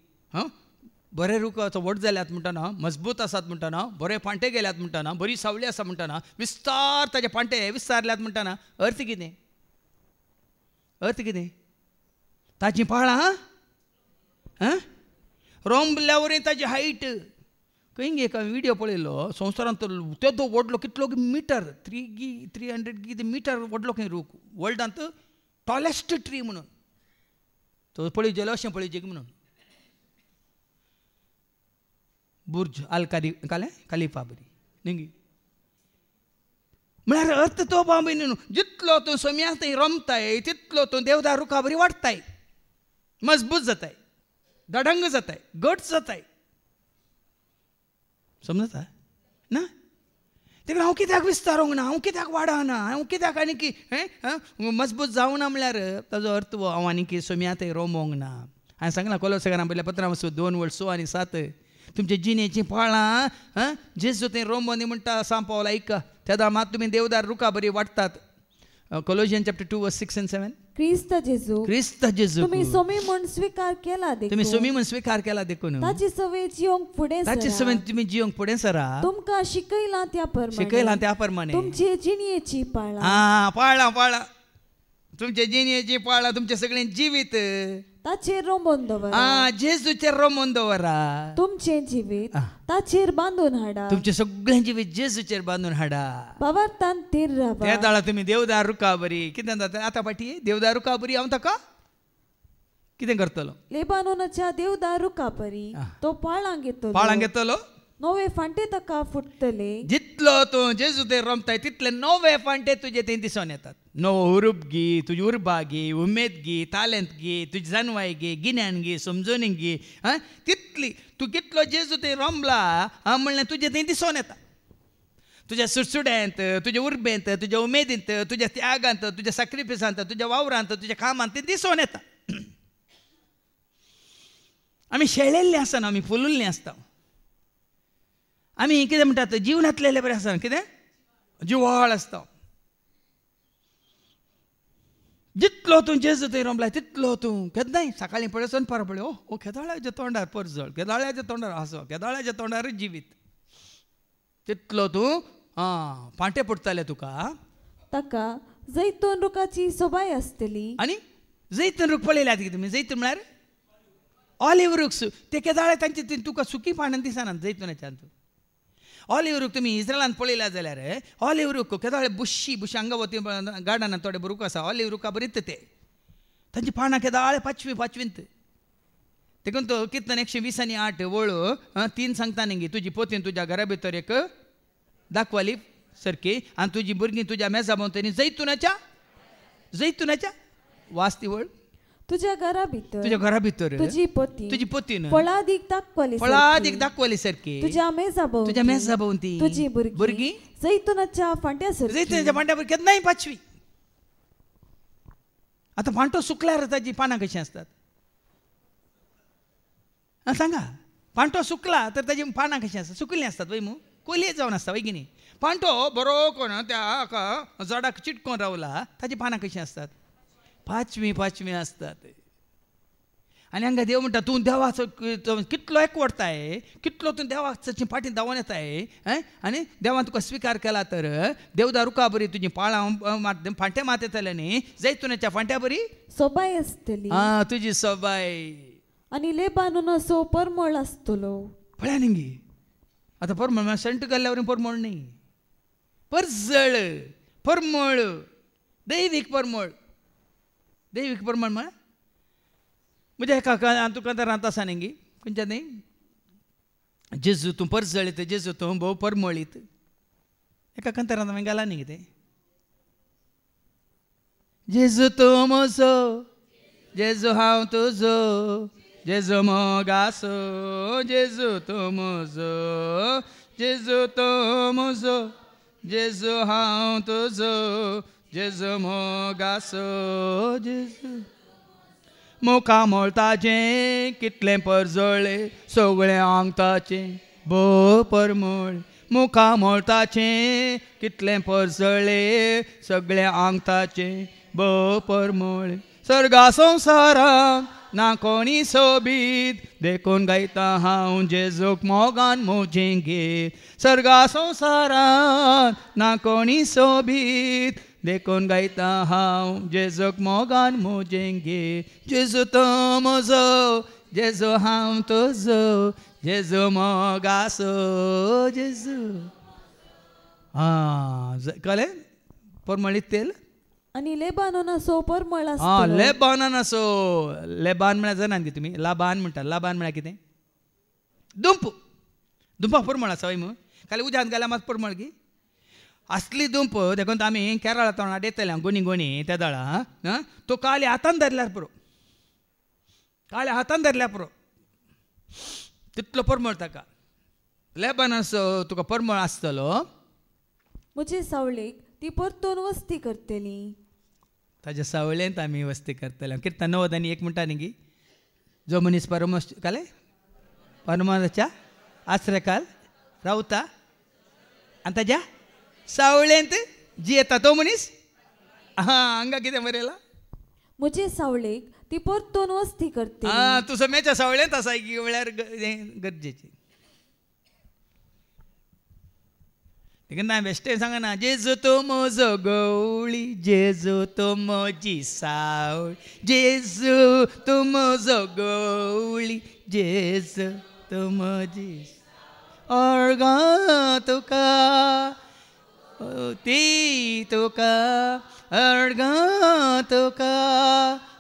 बरे रूख व्हड जाल्यात म्हणटना मजबूत आसात म्हणटना बरे पांटे गेल्यात म्हणटना बरी सावळी आसा म्हणटना विस्तार ताजे पांटे विस्तारल्यात म्हणटना अर्थ कितें अर्थ कितें ताची पाळां रोंबल्या वरी ताजी हायट खंय एक विडियो पळयलो संवसारांत तो व्हडलो कितलो मिटर 300 कितें मिटर व्हडलो खंय रूख वर्ल्डांत टॉलेस्ट ट्री म्हणून तो पळयचेलो अशें पळयचें म्हणून बुर्ज अल खलीफा बरी निंगी म्हळ्यार अर्थ तो बाबी न्हू जितलो तूं सोम्याक थंय रमताय तितलो तूं देवदार रुखा बरी वाडटाय मजबूत जाताय दडंग जाताय घट जाताय समजता ना तेका हांव कित्याक विस्तारूंक ना हांव कित्याक वाडना हांव कित्याक आनी मजबूत जावना म्हळ्यार ताजो अर्थ हांव आनी सोम्या थंय रोमोंक ना हांवें सांगलां कोलोसाकारां पयल्या 15:2 आनी 7 तुमच्या जिणेची पाळां जेजू थंय रोमोनी म्हणटा सांग पावला ऐका तेदा मात तुमी देवदार रुखा बरी वाडटात. Colossians chapter 2:6-7 क्रिस्त जेजू तुम्ही सोमी म्हूण स्वीकार केला देखून तुम्ही सोमी म्हूण स्वीकार केला देखून ताची सवय जिवंक फुडें सरा ताची सवय तुम्ही जिवंक फुडें सरा तुमकां शिकयलां त्या प्रमाणे तुमचे जिणेची पाळां पाळां तुमच्या जिणेची पाळां तुमचे सगळे जिवीत ताचेर रोमोन दवरा जेजूचेर रोमोन दवरा तुमचे जिवीत ताचेर बांदून हाडा तुमचे सगळे जिवीत जेजूचेर बांदून हाडा बाबार्थान तीर रावा त्या दाळा तुम्ही देवदार रुखा बरी कितें जाता आतां पाटी देवदार रुखा बरी हांव ताका कितें करतलो लेबानोनाच्या देवदार रुखा परी तो पाळांक येतलो नवे फांटे ताका फुटतले जितलो तूं जेजू थंय रमताय तितले नवे फांटे तुजे थंय दिसून येतात नवो उरूप घे तुजी उर्बा घे उमेद घे तालंत घे तुजी जानवाय घे गिन्यान घे समजून घे तितली तूं कितलो जेजू थंय रमला म्हणल्यार तुजे थंय दिसून येता तुज्या सुडसुड्यांत तुज्या उर्बेंत तुज्या उमेदींत तुज्या त्यागांत तुज्या सॅक्रिफिसांत तुज्या वावरांत तुज्या कामांत तें दिसून येता. आमी शेळिल्लीं आसना आमी फुलुल्लीं आसता आमी कितें म्हणटात जिवनांतलेले बरें आसना कितें जिवाळ आसता जितलो तूं जेजू थंय रमलाय तितलो तूं केन्नाय सकाळीं पळय सनपार पळय ओ केदाळ्याच्या तोंडार परजळ केदाळ्याच्या तोंडार हांसो केदाळ्याच्या तोंडार जिवीत तितलो तूं पांटे पडटले तुका ताका जैतून रुखाची सोबाय आसतली आनी जैतून रूख पळयल्यात की तुमी जैतून म्हळ्यार ऑलिव्ह रूख ते केदाळे तांचे तुका सुकी पानां दिसना जैतुनाच्यान ऑलिव्ह रूख तुमी इस्रायलांत पळयल्या जाल्यार ऑलिव्ह रूख केदाळे बुशी अंगावती गार्डनांत थोडे रूख आसा ऑलिव्ह रुखा बरीत ते तांची पानां केदाळे पाचवींत देखून तो कितन 120:8 वळू 3 सांगता न्ही तुजी पोतीन तुज्या घरा भितर एक दाखवाली सारकी आनी तुजी भुरगीं तुज्या मेजा भोंवतणी जैतुनाच्या वास ती वळ तुझ्या घरा भितर तुझ्या घरा भितर तुझी पती तुझी पतीन फळादीक दाखवली फळादीक दाखवली सारखी तुझ्या मेजाभोवती तुझ्या मेजाभोवती तुझी भुरगीं जैतुनाच्या फांट्या जैतुनाच्या फांट्यावर केन्नाय पाचवी. आता फांटो सुकल्यार ताजी पानां कशीं असतात सांगा. फांटो सुकला तर ताजी पानां कशीं असतात सुकिल्लीं असतात वय मू कोलये जावन आसता वय की न्ही. फांटो बरो करून त्या हाका झाडाक चिटकोन रावला ताजी पानां कशीं असतात पाचवी पाचवी असतात. आनी हांगा देव म्हणटा तूं देवाचो कितलो एकवडताय कितलो तूं देवाची फाटीं धांवून येताय आनी देवान तुका स्विकार केला तर देवदार रुका बरी तुजी पाळां फांटे मात येतले न्ही जैतुनाच्या फांट्या बरी सोबाय आसतली तुजी सोबाय आनी लेबानोनाचो परमळ आसतलो. पळया न्ही आतां परमळ संट घाल्ल्या परमळ न्ही परजळ परमळ दैवीक परमळ दैवीक परमळ म्हळ्यार म्हणजे एका तुका तर रांत आसा न्ही खंयच्या न्ही जेजू तूं परजळीत जेजू तूं भोव परमळीत एका कंतरांत हांवें घाला न्ही कितें जेजू तूं म्हजो जेजू हांव तुजो जेजू मोगासो जेजू तूं म्हजो जेजू तूं म्हजो जेजू हांव तुजो जेजू मोगासो जेजू मुखा मोळताचें कितलें परजळ्ळें सगळें आंग ताचें भोव परमळ. मुखा मोळताचें कितलें परजळ्ळें सगळें आंग ताचें भोव परमळ. सर्गा संवसारांत ना कोणी सोबीत देखून गायता हांव जेजूक मोगान म्हजें गीत. सर्गा संवसारांत ना कोणी सोबीत देखून गायता हांव जेजूक मोगान म्हजें गीत. जेजू तो म्हजो जेजू हांव तुजो जेजू मोगासो जेजू. कळ्ळें परमळीत तेल आनी लेबानोनाचो परमळ आसतलो. लेबानोनाचो लेबान म्हळ्यार जाणात की तुमी लाबान म्हणटा लाबान म्हळ्यार कितें दुंप दुंपा परमळ आसा वय मू खाली उज्यांत घाल्या मात परमळ की असली दुंप देखून आमी केरळा तोंडार येतले गोणी गोणी त्या दाळा तो काले हातान धरल्यार पुरो काले हातान धरल्यार पुरो तितलो परमळ ताका. लेबानोनाचो तुका परमळ आसतलो. म्हजे सावळेक ती परतून वस्ती करतली. ताज्या सावळेंत आमी वस्ती करतले. किर्तन 90 आनी 1 म्हणटा न्ही गी जो मनीस परमोश काले परमाच्या आश्रयकाल रावता आनी ताज्या सावळेंत जी येता तो मनीस हांगा कितें बरयलां म्हजे सावळेक ती परतून वस्ती करतली. तूं समेच्या सावळेंत आसा की म्हळ्यार गरजेची. देखून बेश्टें सांगना जेजू तो म्हजो गवळी जेजू तो म्हजी सावळ जेजू तूं म्हजो गवळी जेजू तूं म्हजी अर्गा तुका ती तुका अर्गा तुका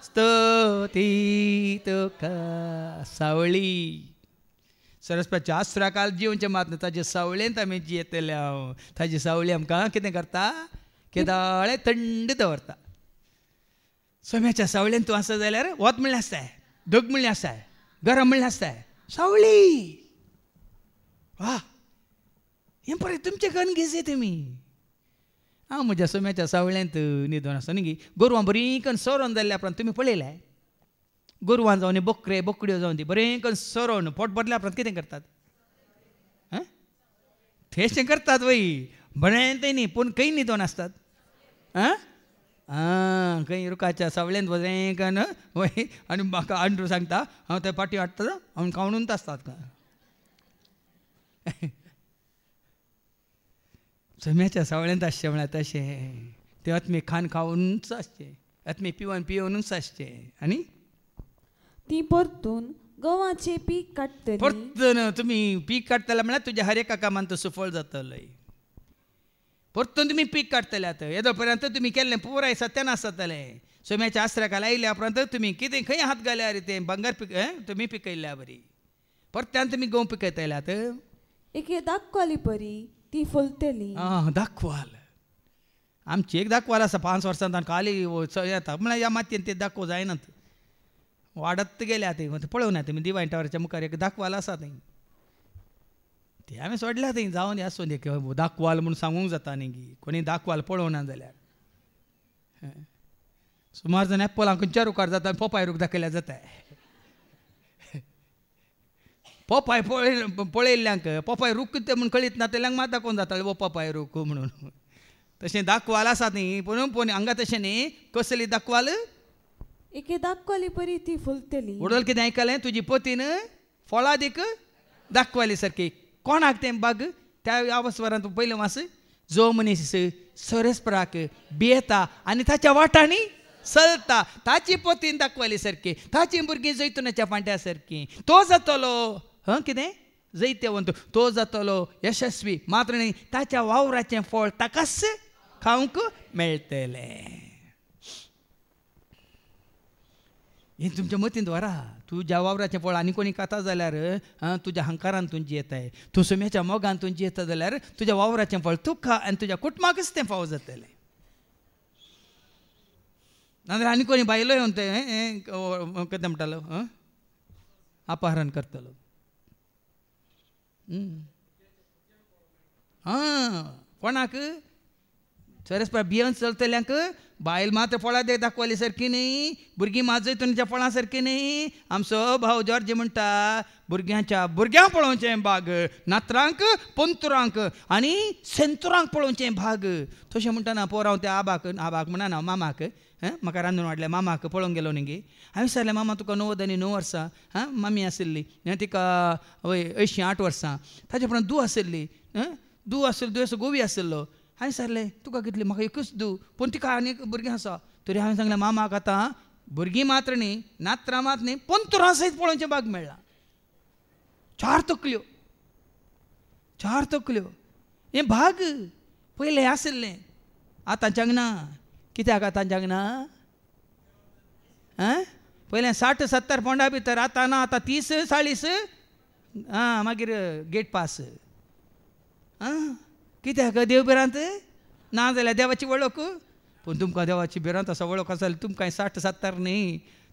स्तुती तुका. सावळी सरस्वतीच्या आश्रयाकाल जिवचे मात न्हू ताजे सावळेंत आमी जियेतले हांव. ताजी सावळी आमकां कितें करता केदाळे थंड दवरता. सोम्याच्या सावळेंत तूं आसा जाल्यार वत म्हणलें आसताय धग म्हणलें आसताय गरम म्हणलें आसताय सावळी वा हें पळय तुमचे कन्न घेजे तुमी. हांव म्हज्या सोम्याच्या सावळेंत न्हिदोन आसा न्ही गोरवां बरीं कन्न सोरोन जाल्ल्या उपरांत तुमी पळयलें गोरवां जावन बोकरे बोकड्यो जावन ती बरें करून सोरोन पोट भरल्या उपरांत कितें करतात थेशें करतात वय बरें तें न्ही पूण खंय न्हिदोन आसतात खंय रुखाच्या सावळेंत बरें करून वय आनी म्हाका आंड्रू सांगता हांव त्या पाटी हाडटा हांव खावनूच आसतात सोम्याच्या सावळेंत आसचें म्हळ्यार तशें ते आत्मे खान खावनूच आसचें आत्मे पिवन पिवनूच आसचें. आनी ती परतून गव्हाचे पीक काडटली. परतून तुमी पीक काडटले म्हळ्यार तुज्या हर एका कामान तो सुफळ जातलो. परतून तुमी पीक काडटले आतां येदो पर्यंत तुमी केल्लें पुराय सत्यानाश जातलें. सोम्याच्या आश्रयाकाल आयल्या उपरांत तुमी कितें खंय हात घाल्यार तें भांगर पीक तुमी पिकयल्या बरी परत्यान तुमी गंव पिकयतल्यात. एके दाखवाली परी ती फुलतली. दाखवाल आमची एक दाखवाल आसा 5 वर्सांत काली येता म्हळ्यार ह्या मातयेन ते दाखोव जायनात. वाडत गेल्या ते पळोवन येता तुमी दिवाय टावराच्या मुखार एक दाखवाल आसा थंय ते आमी सोडल्या थंय जावन आसूं दे दाखवाल म्हूण सांगूंक जाता न्ही कोणी दाखवाल पळोवना जाल्यार सुमार जाण एप्पलां खंयच्या रुखार जाता पोपाय रूख दाखयल्यार जाता पोपाय पळयल्ल्यांक पोपाय रूख कितें म्हूण कळीत ना तेल्यांक मात दाखोवन जाता वो पोपाय रूख म्हणून तशें दाखवाल आसा न्ही पूण हांगा तशें न्ही कसली दाखवाल एके दाखवाली परी ती फुलतली उडल कितें आयकलें तुजी पतीन फळां दीक दाखवाली सारकी कोणाक तें बाग त्या अवस्वरांत पयलें वास जो मनीस सरस्पराक भियेता आनी ताच्या वाटांनी चलता ताची पतीन दाखवाली सारकी ताची भुरगीं जैतुनाच्या फांट्या सारकी तो जातलो कितें जैत्यवंत तो जातलो यशस्वी मात्र न्ही ताच्या वावराचें फळ ताकाच खावंक मेळटलें हें तुमच्या मतीन दवरा तुज्या वावराचें फळ आनी कोणी खाता जाल्यार तुज्या हंकारान तूं जियेताय तूं सुम्याच्या मोगान तूं जियेता जाल्यार तुज्या वावराचें फळ तूं खा आनी तुज्या कुटुंबाकच तें फावो जातलें नाजाल्यार आनी कोणी बायलो येवन तें कितें म्हणटालो अपहरण करतलो कोणाक सरस्परा भियेवन चलतल्यांक बायल मात फळां दाखवाली सारकी न्ही भुरगीं मात जैतुनाच्या फळां सारकी न्ही आमचो भाव जॉर्ज म्हणटा भुरग्यांक पळोवचें भाग नातरांक पंतुरांक आनी सेंतुरांक पळोवचें भाग तशें म्हणटाना पोर हांव त्या आबाक म्हणना मामाक म्हाका रांदून वाडल्या मामाक पळोवंक गेलो न्ही गे हांवें विचारलें मामा तुका 99 वर्सां मामी आशिल्ली तिका 80 वर्सां ताचे उपरांत धूव आशिल्ली दुयेंस गोवी आशिल्लो हांवें विचारलें तुका कितली म्हाका एकूच धूव पूण तिका आनी भुरगीं आसा तरी हांवें सांगलें मामाक आतां भुरगीं मात्र न्ही नात्रां मात न्ही पंतुरां सयत पळोवचें भाग मेळ्ळा 4 तकल्यो हें भाग पयलें आशिल्लें आतांच्याक ना कित्याक आतांच्याक ना पयलें 60-70 पोंडा भितर आतां ना आतां 30-40 मागीर गेट पास कित्याक देव बिरांत ना जाल्यार देवाची वळख पूण तुमकां देवाची बिरांत आसा वळख आसा जाल्यार तुमकां 60-70 न्ही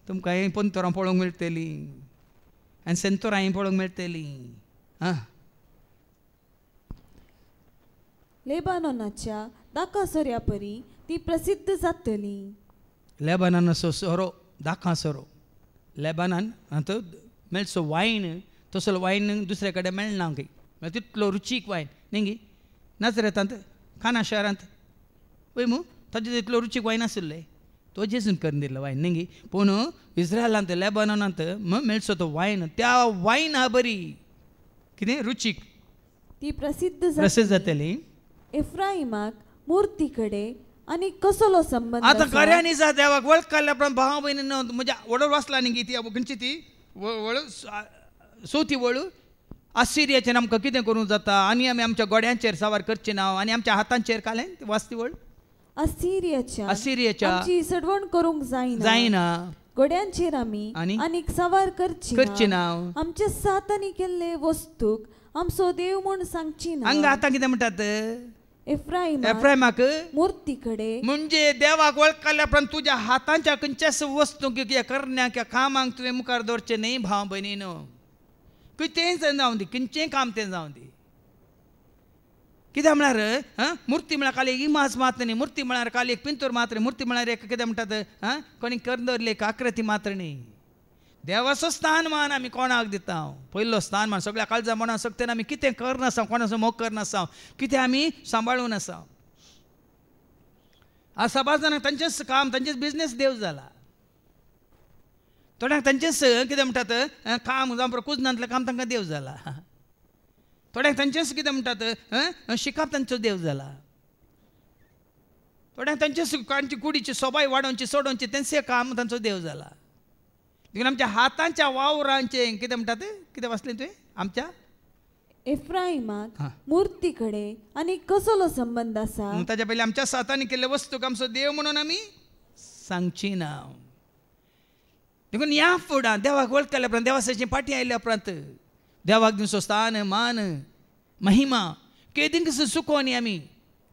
तुमकां हें पंतुरां पळोवंक मेळटलीं आनी सेंतुरांय पळोवंक मेळटलीं लेबानोनाच्या दाखा सोऱ्या परी ती प्रसिद्ध जातली लेबाननाचो सोरो दाखा सोरो लेबानान मेळचो वायन तसलो वायन दुसरे कडेन मेळना खंय तितलो रुचीक वायन न्ही नाजरेतांत खाना शारांत पळय मू ताजें तितलो रुचीक वायन आशिल्लें तो जेजून करून दिल्लो वायन न्ही पूण इस्रायलांत लेबानोनांत मेळचो तो वायन त्या वायना बरी कितें रुचीक ती प्रसिद्ध जातली एफ्राईमाक मूर्ती कडेन आनी कसलो संबंध आतां खऱ्यांनी जा देवाक वळख काडल्या उपरांत भावा भयणी म्हणजे वळू वाचला न्ही ती खंयची ती वळू चवथी वळू आसिरियाचेर आमकां कितें करूंक जाता आनी आमी आमच्या गोड्यांचेर सावार करचें ना आनी आमच्या हातांचेर कालें वाचती वळ आसिरियाच्या आमची सडवण करूंक जायना गोड्यांचेर आमी आनीक सावार करची ना आमच्या सातांनी केल्ले वस्तूक आमचो देव म्हूण सांगची ना हांगा आतां कितें म्हणटात एफ्राईमाक मूर्ती कडेन म्हणजे देवाक वळख काडल्या उपरांत तुज्या हातांच्या खंयच्याच वस्तूंक करण्याक किंवा कामांक तुवें मुखार दवरचें न्ही भाव भयणीनो खंयचेंय जावं दी खंयचेंय काम तें जावं दी कित्याक म्हळ्यार मुर्ती म्हळ्यार खाली एक इमाज मात्र न्ही मूर्ती म्हळ्यार खाली एक पिंतूर मात्र मूर्ती म्हळ्यार एक कितें म्हणटात कोणी कर दवरली एक आकृती मात्र न्ही देवाचो स्थानमान आमी कोणाक दिता पयलो स्थानमान सगळ्या काळजा मना सक्तेन आमी कितें करनासा कोणाचो मोग करनासा कितें आमी सांबाळून आसा आज सबाज जाणांक तांचेंच काम तांचेंच बिजनेस देव जाला थोड्यांक तांचेंच कितें म्हणटात काम जावं कुजनांतलें काम तांकां देव जाला थोड्यांक तांचेंच कितें म्हणटात शिकप तांचो देव जाला थोड्यांक तांचेच तांची कुडीची सोबाय वाडोवची सोडोवची तेंचें काम तांचो देव जाला देखून आमच्या हातांच्या वावरांचें कितें म्हणटात कितें वाचलें तुवें आमच्या एफ्राईमाक मूर्ती कडेन आनी कसलो संबंध आसा ताच्या पयलीं आमच्या हातांनी केल्ले वस्तूक आमचो देव म्हणून आमी सांगची ना देखून ह्या फुडां देवाक वळख केल्या उपरांत देवाची पाटी आयल्या उपरांत देवाक दिवचो स्थान मान महिमा केदींक चुकोवनी आमी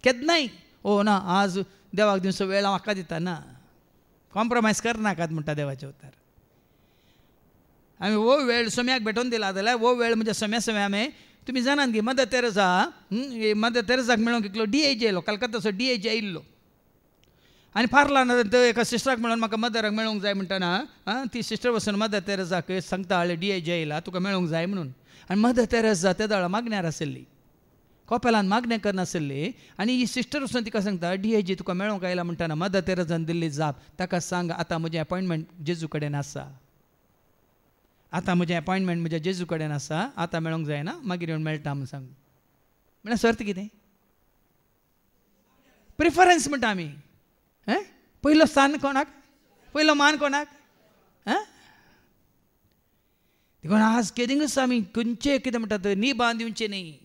केन्नाय ओ ना आज देवाक दिवचो वेळ म्हाका दिता ना कॉम्प्रोमायज करनाकात म्हणटा देवाचे उतर आम्ही वो वेळ सोम्याक भेटून दिला जाल्यार वो वेळ म्हणजे सोम्या आम्ही तुम्ही जाणात की मदर तेरेसाक मेळोंक इतलो DH येयलो कलकत्ताचो DH येयल्लो आनी फार ल्हान एका सिस्टराक मेळोन म्हाका मदराक मेळोंक जाय म्हणटना ती सिस्टर वचून मदर तेरेसाक सांगता हळें DH येयला तुका मेळोंक जाय म्हणून आनी मदर तेरेसा त्या वेळा मागण्यार आसली कॉपेलान मागणें करनासली आनी ही सिस्टर वचून तिका सांगता DH तुका मेळोंक आयला म्हणटना मदर तेरेसान दिल्ली जाप ताका सांग आतां म्हजें अपॉयंटमेंट जेजू कडेन आसा आतां म्हजें अपॉयंटमेंट म्हज्या जेजू कडेन आसा आतां मेळोंक जायना मागीर येवन मेळटा म्हूण सांग म्हळ्यार सर्त कितें प्रिफरन्स म्हणटा आमी पयलो स्थान कोणाक पयलो मान कोणाक देखून आज केदींगच आमी खंयचे कितें म्हणटात निबान दिवचे न्ही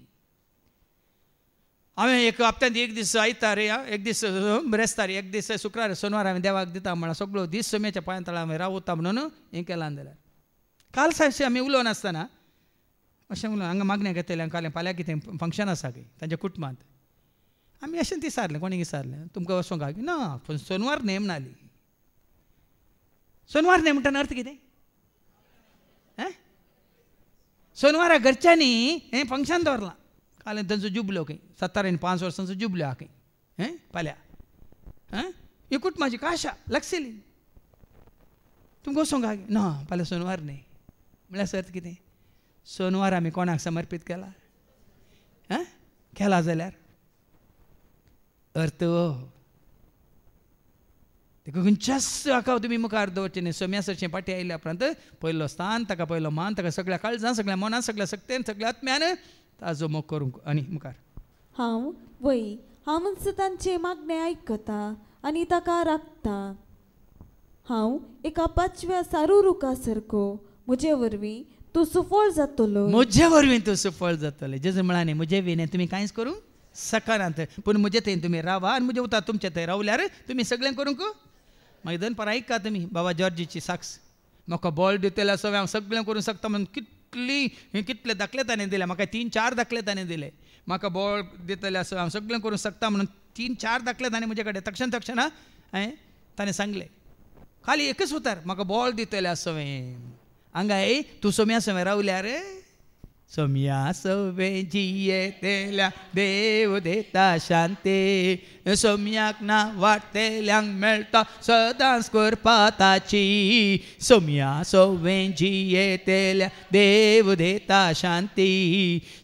हांवें एक हप्त्यांत एक दीस आयतार एक दीस ब्रेस्तार एक दीस शुक्रार सोनवार हांवें देवाक दिता म्हळ्यार सगळो दीस सोम्याच्या पांया तळा हांवें रावता म्हणून हें केलां जाल्यार काल सायशे आमी उलोवन आसतना अशें उलोवन हांगा मागण्या घेतलें काल फाल्यां कितें फंक्शन आसा खंय तांच्या कुटुंबांत आमी अशें विचारलें कोणी विचारलें तुमकां वचोंक काय ना पूण सोनवार न्ही म्हणली सोनवार न्ही म्हणटा अर्थ कितें सोनवारा घरच्यांनी हें फंक्शन दवरलां काल तांचो जुबलो खंय 75 वर्सांचो जुबलो आहा खंय फाल्यां ही कुटुंबाची काशा लागतली तुमकां वचोंक काय ना फाल्यां सोनवार न्ही म्हळ्यार अर्थ कितें सोनवार आमी कोणाक समर्पीत केला केला जाल्यार अर्थ देखून खंयच्याच हाका तुमी मुखार दवरचे न्ही सोम्या सरचें पाटी आयल्या उपरांत पयलो स्थान ताका पयलो मान ताका सगळ्या काळजान सगळ्या मनान सगळ्या सक्तेन सगळ्या आत्म्यान ताजो मोग करूंक आनी मुखार हांव तांचे मागणें आयकता आनी ताका राखता हांव एका 5व्या सारुरुका सारको म्हजे वरवीं तूं सुफळ जातलो म्हजे वरवीं तूं सुफळ जातलें जेजू म्हणाले म्हजे विने तुमी कांयच करूंक सकारांत पूण म्हजे थंय तुमी रावा आनी म्हजे उतर तुमचे थंय रावल्यार तुमी सगळें करूंक मागीर दनपार आयका तुमी बाबा जॉर्जीची साक्स म्हाका बॉल दितले सो हांव सगळें करूंक शकता म्हणून कितले दाखले ताणें दिले म्हाका 3-4 दाखले ताणें दिले म्हाका बॉल दितले असो हांव सगळें करूंक शकता म्हणून 3-4 दाखले ताणें म्हजे कडेन तक्षण ताणें सांगलें खाली एकच उतर म्हाका बॉल दितले असो हांगा तूं सोम्या सवय रावल्यार सोम्या सवे जियेतेल्या देव देता शांती सोम्याक ना वाटतेल्यांक मेळटा सदांच करपा ताची सोम्या सवे जियेतेल्या देव देता शांती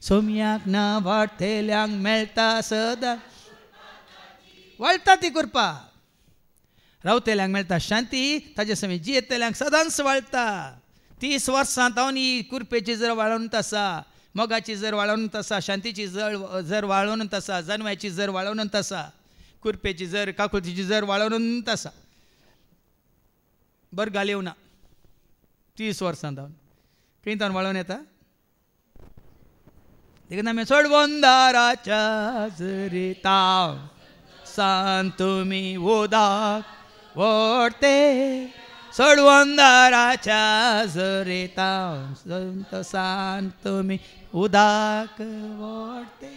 सोम्याक ना वाटतेल्यांक मेळटा सदांच वाळटा ती करपा रावतेल्यांक मेळटा शांती ताचे सवे जियेतेल्यांक सदांच वाळटा 30 वर्सांत हांव ही कुरपेची जर वाळवून आसा मोगाची जर वाळवून आसा शांतीची जर वाळवून आसा जनवाची जर वाळवून आसा कुरपेची जर काकुळतीची जर वाळवून आसा बरं घाल येवना 30 वर्सांत हांव खंय तावन वाळोवन येता देखून आमी सोडवंदाराच्या जरिता सान तुमी उदक ओडते सोडवंदाराच्या जरिता संत सान तुमी उदक ओडते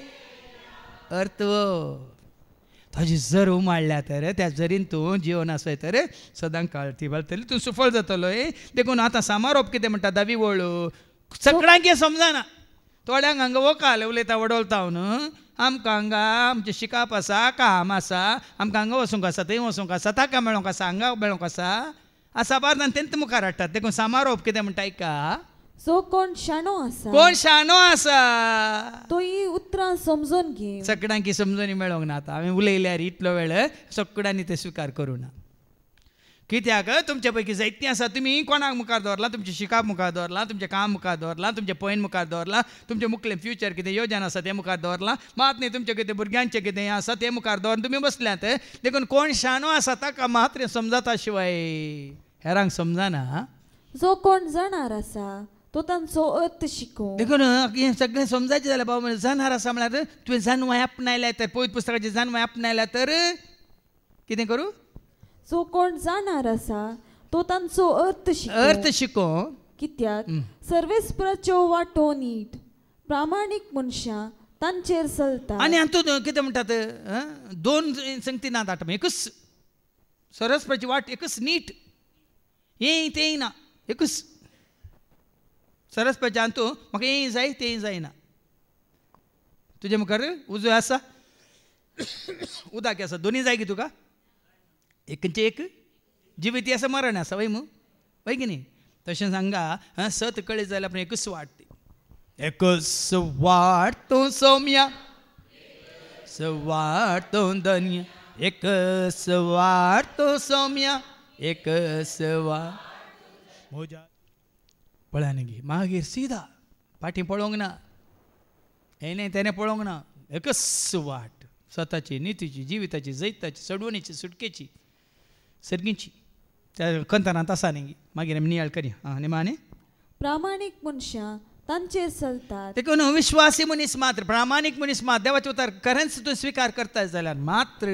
अर्थ ताजी जर उमाळ्ळ्या तर त्या जरीन तूं जिवन आसय तर सदांच काळटी बाळटली तूं सुफळ जातलो देखून आतां समारोप कितें म्हणटा दावी वळू सगळ्यांक हें समजना थोड्यांक हांगा वकाल उलयता वडोलता हांव आमकां हांगा आमचें शिकाप आसा काम आसा आमकां हांगा वचूंक आसा थंय वचूंक आसा ताका मेळोंक आसा हांगा मेळोंक आसा बार तेंच मुखार हाडटात देखून समारोप कितें म्हणटा आयका कोण शाणो आसा तो ही उतरां समजून घे सगळ्यांक समजून मेळोंक ना आतां हांवें उलयल्यार इतलो वेळ सगळ्यांनी ते स्विकार करूं ना कित्याक तुमचे पैकी जायतीं आसा तुमी कोणाक मुखार दवरला तुमचें शिकाप मुखार दवरला तुमचें काम मुखार दवरला तुमचें पयन मुखार दवरला तुमचें मुखलें फ्युचर कितें योजना आसा तें मुखार दवरला मात न्ही तुमचें कितें भुरग्यांचें कितें आसा तें मुखार दवरून तुमी बसल्यात देखून कोण शाणो आसा ताका मात्र समजाता शिवाय हेरांक समजना जो कोण जाणार आसा तो तांचो अर्थ शिको देखून हें सगळें समजायचें जाल्यार बाबा जाणार आसा म्हळ्यार तुवें जानवाय आपणायल्या तर पवित्र पुस्तकाची जानवाय आपणायल्या तर कितें करूं जो कोण जाणार आसा तो तांचो अर्थ शिको कित्याक सर्वेस्पराच्यो वाटो नीट प्रामाणीक मनशां तांचेर चलता आनी हातूंत कितें म्हणटात 2 संगती ना धाडटा एकूच सर्वेस्पराची वाट एकूच नीट हें तें ना एकूच सरस्वतीच्यान तूं म्हाका हेंय जाय तेंय जायना. तुजे मुखार उजो आसा उदक आसा दोनी जाय की तुका? एकचे एक जिवीत आसा मरण आसा वय मू वय की न्ही. तशें सांगा सत कळ्ळी जाल्यार आपण एकच वाट ती. एकच वाट तूं सौम्या वाट तूं धन्य एकच वाट तूं सौम्या एकच वाट पळय न्ही मागीर सीधा फाटीं पळोवंक ना हें तेणें पळोवंक ना. एकच वाट स्वताची नितीची जिविताची जैताची सडवणीची सुटकेची सर्गीची त्या कंथनांत आसा न्ही. मागीर आमी नियाळ करया निमाणे. प्रामाणीक मनशां तांचेर चलतात. देखून विश्वासी मनीस मात्र प्रामाणीक मनीस मात्र देवाचे उतार खरेंच तूं स्विकार करताय जाल्यार मात्र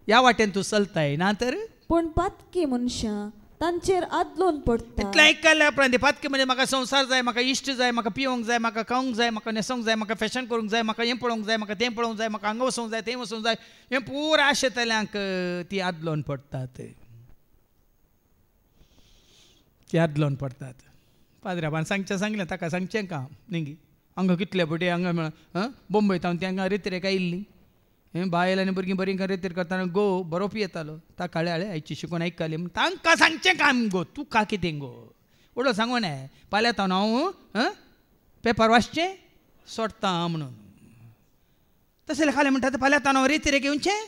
ह्या वाटेन तूं चलताय ना तर. पूण पातकी मनशां तांचेर आदलोन पडटा. इतलें आयकल्या उपरांत पातकी म्हणजे म्हाका संवसार जाय म्हाका इश्ट जाय म्हाका पिवंक जाय म्हाका खावंक जाय म्हाका न्हेसोंक जाय म्हाका फॅशन करूंक जाय म्हाका हें पळोवंक जाय म्हाका तें पळोवंक जाय म्हाका हांगा वचोंक जाय तें वचोंक जाय हें पुराय आशेतल्यांक ती आदलोन पडटात. ती आदलोन पडटात. पाद्र्याबान सांगलें ताका सांगचें का न्ही. हांगा कितले बटे हांगा बोंबयता ती हांगा रेत्रेक आयिल्ली बायल आनी भुरगीं बरीं रेतीर करतना गो बरोवपी येतालो ताका हाळे आयची शिकून आयकली तांकां सांगचें काम गो तुका कितें गो उडो सांगो न्हय. फाल्यां येता हांव पेपर वाचचें सोडटा म्हणून. तशें खालें म्हणटा फाल्यां येता हांव रेतीरेक येवचें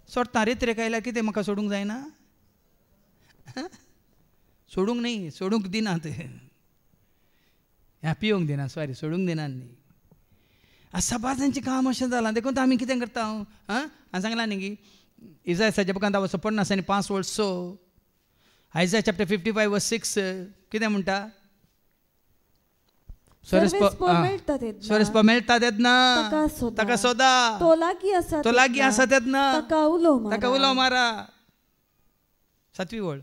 सोडटा. रेतीरेक आयल्यार कितें म्हाका सोडूंक जायना? सोडूंक न्ही सोडूंक दिनात ह्या पिवंक दिना सॉरी सोडूंक दिनात न्ही. सबाजांचें काम अशें जालां. देखून आमी कितें करता हांवें सांगलां न्ही की इजायाच्या बुकांत वचो 50 आनी 5 वर्स 6 आयजाया चॅप्टर 55 वर्स 6 कितें म्हणटा? सोरेस्पो मेळटा तेदना ताका सोदा तो लागीं आसा तेदना ताका उलो मारा. 7वी वळ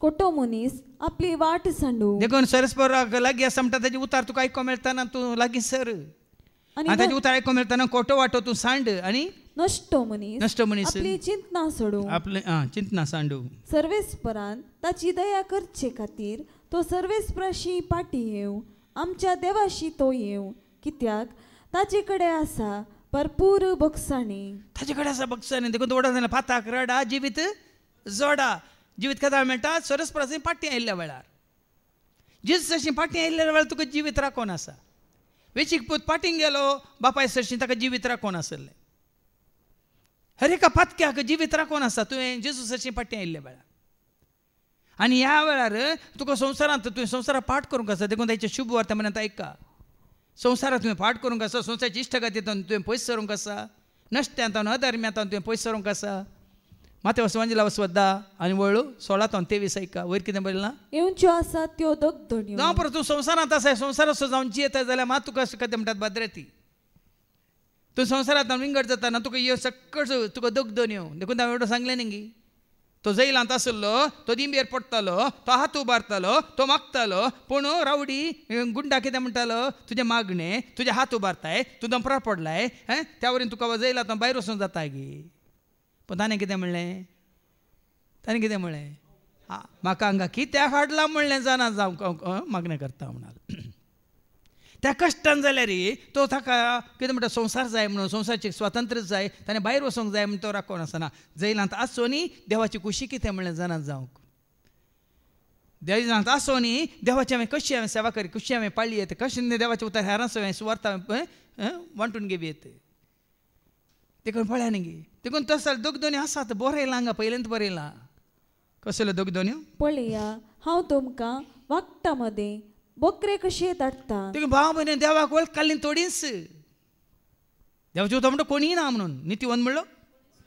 खोटो मनीस आपली वाट सांडू. देखून सोरेस्पो लागीं आसा म्हणटा ताजे उतार तुका आयको मेळटाना तूं लागीं सर आनी ताजे उतार आयको मेळटाना खोटो वाटो तूं सांड. आनी नश्ट मनीस आपली चिंतना सोडू आपले चिंतना सांडू. सर्वेस्परान ताची दया करचे खातीर तो सर्वेस्पराशी पाटी येवं आमच्या देवाशी तो येवं कित्याक ताचे कडेन आसा भरपूर बक्षाणी. ताचे कडेन आसा बक्षाणी. देखून तो वडा पाताक रडा जिवीत जोडा. जिवीत केदां मेळटा सरस्पराची पाटी आयिल्ल्या वेळार. जेजूसाची पाटी आयिल्ल्या वेळार तुका जिवीत राखोन आसा. वेचीक पूत पाटींक गेलो बापाय सरशी ताका जिवीत राखोन आसलें. हर एका पातक्याक जिवीत राखोन आसा तुवें जेजूसाची पाटी आयिल्ल्या वेळार. आनी ह्या वेळार तुका संवसारांत तुवें संवसाराक पाठ करूंक आसा. देखून ताचे शुभ वर्तमानांत ऐका. संवसारांत तुवें पाठ करूंक आसा. संवसाराची इश्टगातींतल्यान तुवें पयस सरूंक आसा. नश्ट्यांतल्यान अधर्म्यांतल्यान तुवें पयस सरूंक आसा. माथ्या वचवांजला वसवद्दा आनी वळू 16-23 ऐका वयर कितें बरयलां? येवच्यो आसात त्यो दोगदण्यो. जावं पर तूं संवसारांत आसा संवसारांत जावन जियेता जाल्यार मात तुका अशें कदें म्हणटात भद्रती. तूं संवसारांतल्यान विंगड जाताना तुका ह्यो सकळ तुका दोगदण्यो. देखून हांवें एवढो सांगलें न्ही की तो जैलांत आसलो तो दिंबेर पडटालो तो हात उबारतालो तो मागतालो पूण रावडी गुंडा कितें म्हणटालो तुजें मागणें तुजे हात उबारताय तूं दंपरार पडलाय त्या वरीन तुका जैलांत भायर वचूंक जाता गे. पण ताणें कितें म्हणलें? म्हाका हांगा कित्याक हाडलां म्हणलें जाणा जावं मागणें करता म्हणाल. त्या कश्टान जाल्यार तो ताका कितें म्हणटा संवसार जाय म्हणून संवसाराचें स्वातंत्र्य जाय ताणें भायर वचोंक जाय म्हणून तो राखोन आसना. जैलांत आसोनी देवाची खुशी कितें म्हणलें जाणा जावंक. जैलांत आसोनी देवाची हांवें कशी हांवें सेवा करी कशी हांवें पाळी येता कशें देवाचें उतार हेरांसो हांवें सुवार्ता वांटून घेवं येता. देखून पळया न्ही देखून तसो दोगदोनी आसात. बरयलां हांगा पयलेंत बरयलां. कसल्यो दोगदोन्यो पळया हांव तुमकां वागता मदें बकरे कशे धाडटा. देखून भाव भयणी देवाक वळखली थोडीच. देवाचें उतर म्हणटा कोणीय ना म्हणून नितीवन म्हणलो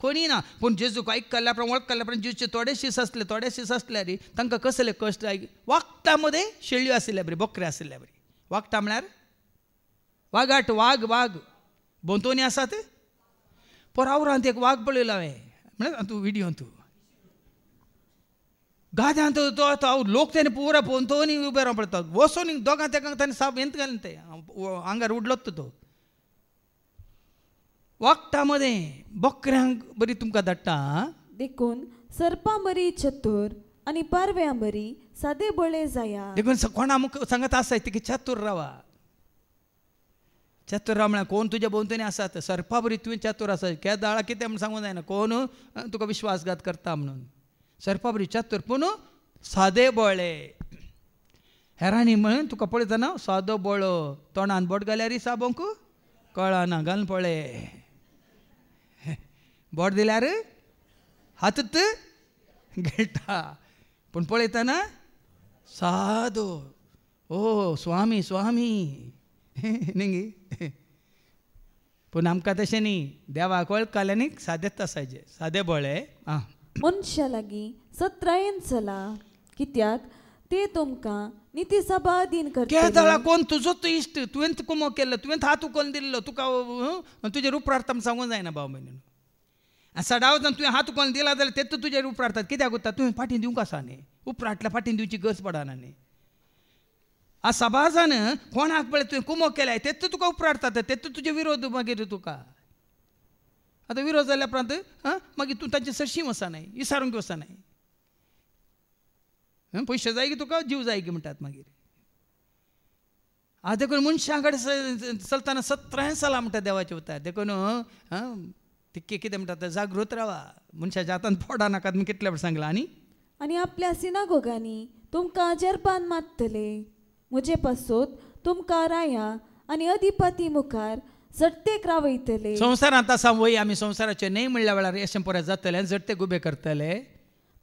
कोणीय ना. पूण जेजूक आयकल्या उपरांत वळखल्या उपरांत जेजूचे थोडे शीस आसले रे तांकां कसले कश्ट वागता मदें शेळ्यो आशिल्ल्या बरी बकरे आशिल्ल्या बरी. वागता म्हळ्यार वागाट वाग बोंतोनी आसात. पोरावरांत एक वाघ पळयलो हांवें म्हळ्यार तूं विडियोन तूं गाद्यांत तो लोक ताणें पुरा पोंतोनी उबे रावन पडटा वचून दोगां तेका ताणें साप हेंत घालें तें आंगार उडलोत तो. वागता मदें बकऱ्यांक बरी तुमकां धाडटा. देखून सर्पां बरी चतूर आणि पारव्या बरी सादे बळे जाया. देखून कोणा मुख सांगत असायचं की चतुर रावा. चतुर राव म्हळ्यार कोण तुज्या भोंवतणी आसात सरपा बरी तुवें चतुर आसा. केद दाळा कितें म्हण सांगूंक जायना कोण तुका विश्वासघात करता म्हणून. सरपा बरी चतुर पूण सादे बोळे. हेरांनी म्हणून तुका पळयतना सादो बोळो तोंडान बोट घाल्यार साबोंक कळना. घालून पळय बोट दिल्यार हातूत घेता पूण पळयतना सादो. ओ स्वामी स्वामी न्ही. पूण आमकां तशें न्ही. देवाक वळखले न्ही सादेच असायचे सादे बोळे. मनशा लागीं सत्रायेन चला कित्याक ते तुमकां निती सभा दिन करता. कोण तुजोच इश्ट तुवें कुमो केल्लो तुवें हात उखलून दिल्लो तुका तुजेर उपरार्थ सांगूंक जायना भाव म्हण. सडाव जावन तुवें हात उखलून दिला जाल्यार तेच तुजेर उपरार्थात. कित्याक उरता तुवें फाटीं दिवंक आसा न्ही. उपराटल्या फाटीं दिवची गरज पडना न्ही. आ सभाजान कोणाक पळय तुवें कुमो केल्याय तेच तुका उपरार्थात. तेच तुजे विरोध मागीर तुका. आतां विरोध जाल्या उपरांत मागीर तूं तांचे सरशी वचनाय विचारूंक वचनाय. पयशे जाय की तुका जीव जाय की म्हणटात मागीर. देखून मनशां कडेन चलतना सत्राय चला म्हणटा देवाचे उतार. देखून तिके कितें म्हणटात जागृत रावा. मनशाच्या हातान फोडा नाकात म्हण कितले फावट सांगलां. आनी आपल्या सिनागोगांनी तुमकां जरपान मारतले. म्हजे पासोत तुमकां राया आनी अधिपती मुखार झटतेक रावयतले. संवसारांत आसा वय आमी संवसाराचे न्हय म्हणल्या वेळार अशें पळय जातलें झटते गुबे करतले.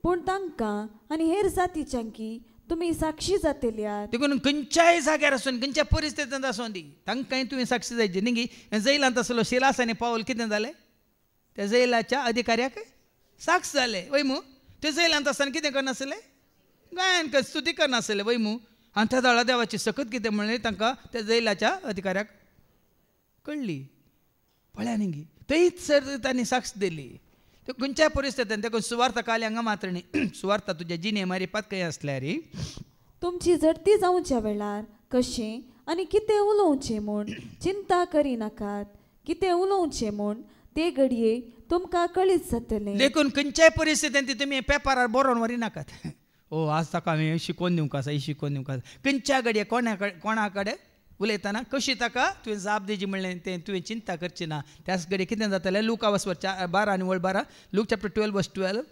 पूण तांकां आनी हेर जातीच्यांकी तुमी साक्षी जातल्यात. देखून खंयच्याय जाग्यार आसून खंयच्या परिस्थितींत आसूं दी तांकांय तुवें साक्षी जायची न्ही. जैलांत आसलो सिलास आनी पावल कितें जालें त्या जैलाच्या अधिकाऱ्याक साक्ष जाले वय मू. ते जैलांत आसतना कितें करनासले गायन स्तुती करनासले वय मू. आनी त्या दाळा देवाची सकत कितें म्हणलें तांकां त्या जैलाच्या अधिकाऱ्याक कळ्ळी. पळया न्ही थंयच सर तांणी साक्ष दिली. खंयच्याय परिस्थितींत देखून सुवार्थ काल हांगा मात्र न्ही. सुवार्थ तुज्या जिणे मारिपात खंय आसल्यार तुमची झडती जावच्या वेळार कशें आनी कितें उलोवचें म्हूण चिंता करिनाकात. कितें उलोवचें म्हूण ते घडये तुमकां कळीत जातलें. देखून खंयच्याय परिस्थितींत तुमी पेपरार बरोवन व्हरिनाकात. ओ आज ताका हांवें शिकोवन दिवंक आसा ही शिकोवन दिवंक आसा. खंयच्या घडये कोणा कडेन उलयतना कशी ताका तुवें जाप दिवची म्हणलें तें तुवें चिंता करची ना. त्याच घडये कितें जातलें लूका वचवर 12 आनी 12 लूक चॅप्टर 12:12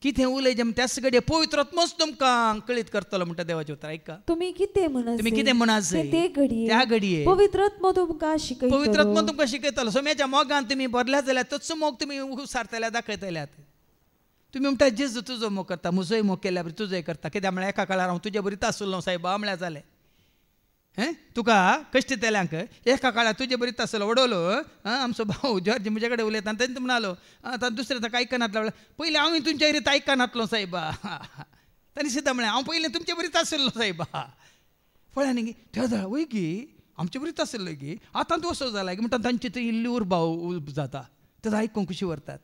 कितें उलयचें त्याच घडये पवित्र आत्मोच तुमकां कळीत करतलो म्हणटा देवाचें उतर. ऐका तुमी कितें म्हणा तुमी कितें म्हणा ते घडये त्या घडये पवित्र आत्मा तुमकां शिकयतलो. पवित्र आत्मा तुमकां शिकयतलो. सोम्याच्या मोगान तुमी भरल्या जाल्यार तोच मोग तुमी उसारतल्यात दाखयतल्यात. तुमी म्हणटा जेजू तुजो मोग करता म्हजोय मोग केल्या बरी तुजोय करता. कित्याक म्हळ्यार एका काळार हांव तुजे बरीत आसलो सायबा म्हळ्यार जालें. तुका कश्ट तेल्यांक एका काळार तुजे बरीत आसलो वडोलो आमचो भाऊ जॉर्ज म्हजे कडेन उलयता तेन्ना तूं म्हणलो आतां दुसरें ताका आयकनातलो पयलीं हांव तुमच्या रीत आयकनातलो सायबा. तांणी सिद्धा म्हळें हांव पयलीं तुमचे बरीत आसलो सायबा. पळया न्ही त्या दळ वय गी आमचे बरीत आसलो गी आतां तूं असो जाला की म्हणटा तांचे थंय इल्ली भाव जाता तें आयकूंक कशी व्हरतात.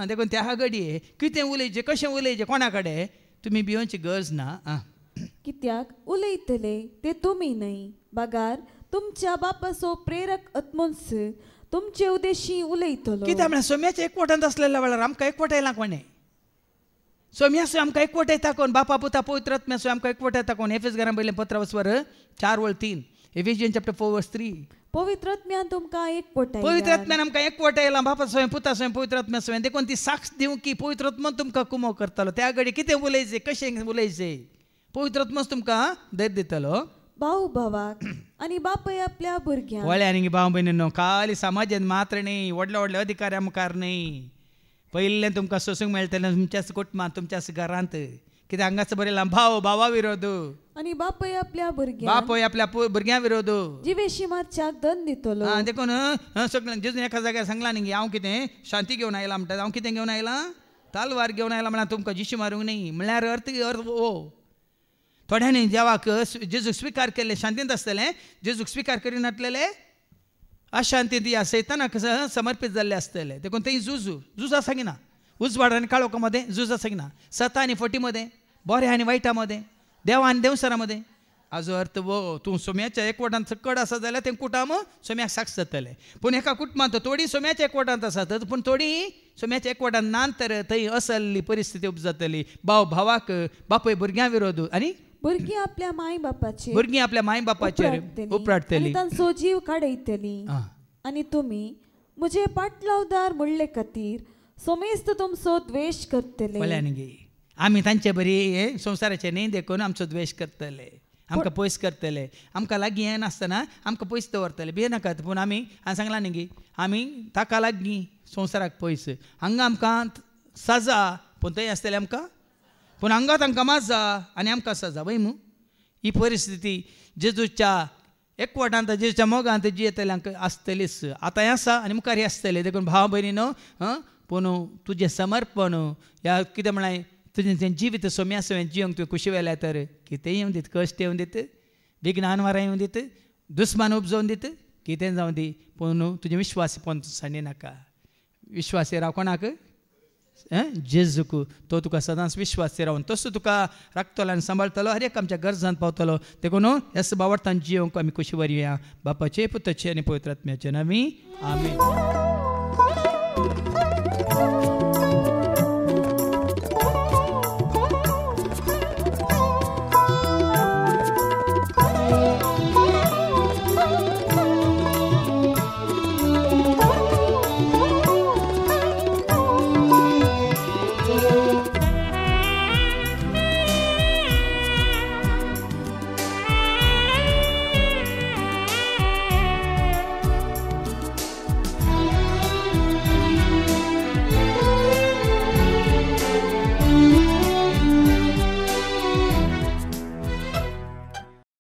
देखून त्या घडये कितें उलयचें कशें उलयचें कोणा कडेन तुमी भिवची गरज ना. कित्याक उलयतले ते तुमी न्हय बागार तुमच्या बापाचो प्रेरक आत्मोस तुमचे उद्देशी उलयतलो. कित्याक म्हळ्यार सोम्याच्या एकवटांत आसलेल्या वेळार आमकां एकवट येयला कोणें. सोम्यासो आमकां एकवट येता कोण बापा पुता पवित्र आत्म्यासो आमकां एकवट येता कोण. एफेसकारांक बरयलें पत्र वचवर 4:3 एफिशियन्स चॅप्टर 4:3 पवित्र आत्म्यान तुमकां एकवट पवित्र आत्म्यान आमकां एकवट येयला बापा सोय पुता सोय पवित्र आत्म्या सोय. देखून ती साक्ष दिवं की पवित्र आत्मा तुमकां कुमो करतलो. त्या घडी कितें उलयचें कशें उलयचें पवित्र आत्माच तुमकां धैर्य दितलो. भाऊ भावाक आनी बापूय आपल्या भुरग्यांक वळ्या न्ही भाव भयणींनो खाली समाजांत मात्र न्ही व्हडल्या व्हडल्या अधिकाऱ्या मुखार न्ही. पयलें तुमकां सोसूंक मेळटलें तुमच्याच कुटुंबांत तुमच्याच घरांत. कित्याक हांगाच बरयलां भाव भावा विरोध आनी बापूय आपल्या भुरग्यांक बापूय आपल्या भुरग्यां विरोध जिवेशी मारच्याक दंड दितलो. देखून सगळें जेजून एका जाग्यार सांगलां न्ही हांव कितें शांती घेवन आयलां म्हणटात. हांव कितें घेवन आयलां तालवार घेवन आयलां म्हळ्यार तुमकां जिशी मारूंक न्ही म्हळ्यार अर्थ थोड्यांनी देवाक जेजूक स्विकार केल्ले शांतींत आसतलें जेजूक स्विकार करिनासलेले अशांतींत या सैतानाक समर्पीत जाल्ले आसतले. देखून थंय झुजा सांगिना उजवाड आनी काळोखामध्ये झुजा सांगिना सता आनी फटीमध्ये बऱ्या आनी वायटामध्ये देवा आनी देवसरामध्ये हाजो अर्थ वो तूं सोम्याच्या एकवटांत सकड आसा जाल्यार तें कुटाम सोम्याक साक्ष जातलें पूण एका कुटुंबांत थोडी सोम्याच्या एकवटांत आसात पूण थोडी सोम्याच्या एकवटांत नात तर थंय असली परिस्थिती उपजातली भाव भावाक बापूय भुरग्यां विरोध आनी भुरगीं आपल्या माय बापाचेर भुरगीं आपल्या माय बापाचेर उपराडटली तांचो जीव काडयतली आनी तुमी म्हजे पाटलावदार म्हणले खातीर सोमेस्त तुमचो द्वेश करतले म्हळ्यार गे आमी तांचे बरी हे संवसाराचे न्ही देखून आमचो द्वेश करतले आमकां पयस करतले आमकां लागीं हें नासतना आमकां पयस दवरतले भियेनाकात पूण आमी हांवें सांगलां न्ही गे आमी ताका लागीं संवसाराक पयस हांगा आमकां सजा पूण थंय आसतलें आमकां पूण हांगा तांकां माजा आनी आमकां सजा वय मू ही परिस्थिती जेजूच्या एकवटांत जेजूच्या मोगांत जियेतल्यांक आसतलीच आतां हें आसा आनी मुखार हें आसतलें देखून भाव भयणीनो पूण तुजें समर्पण ह्या कितें म्हळ्यार तुजें तें जिवीत सोम्या सोम्या जियोंक तुवें खुशी वेल्या तर कितें येवं दीत कश्ट येवं दीत विघ्न आनवारां येवं दीत दुस्मान उपजोवन दीत कितें जावं दी पूण तुजें विश्वास पंत सानी नाका विश्वासी राव कोणाक जेजूक तो तुका सदांच विश्वासी रावन तसो तुका राखतलो आनी सांबाळटलो हर एक आमच्या गरजांत पावतलो देखून ह्या सभावार्थान जियोंक आमी खुशी वरया बापाचे पुताचे आनी पवित्र आत्म्याचे नांवी आमीन.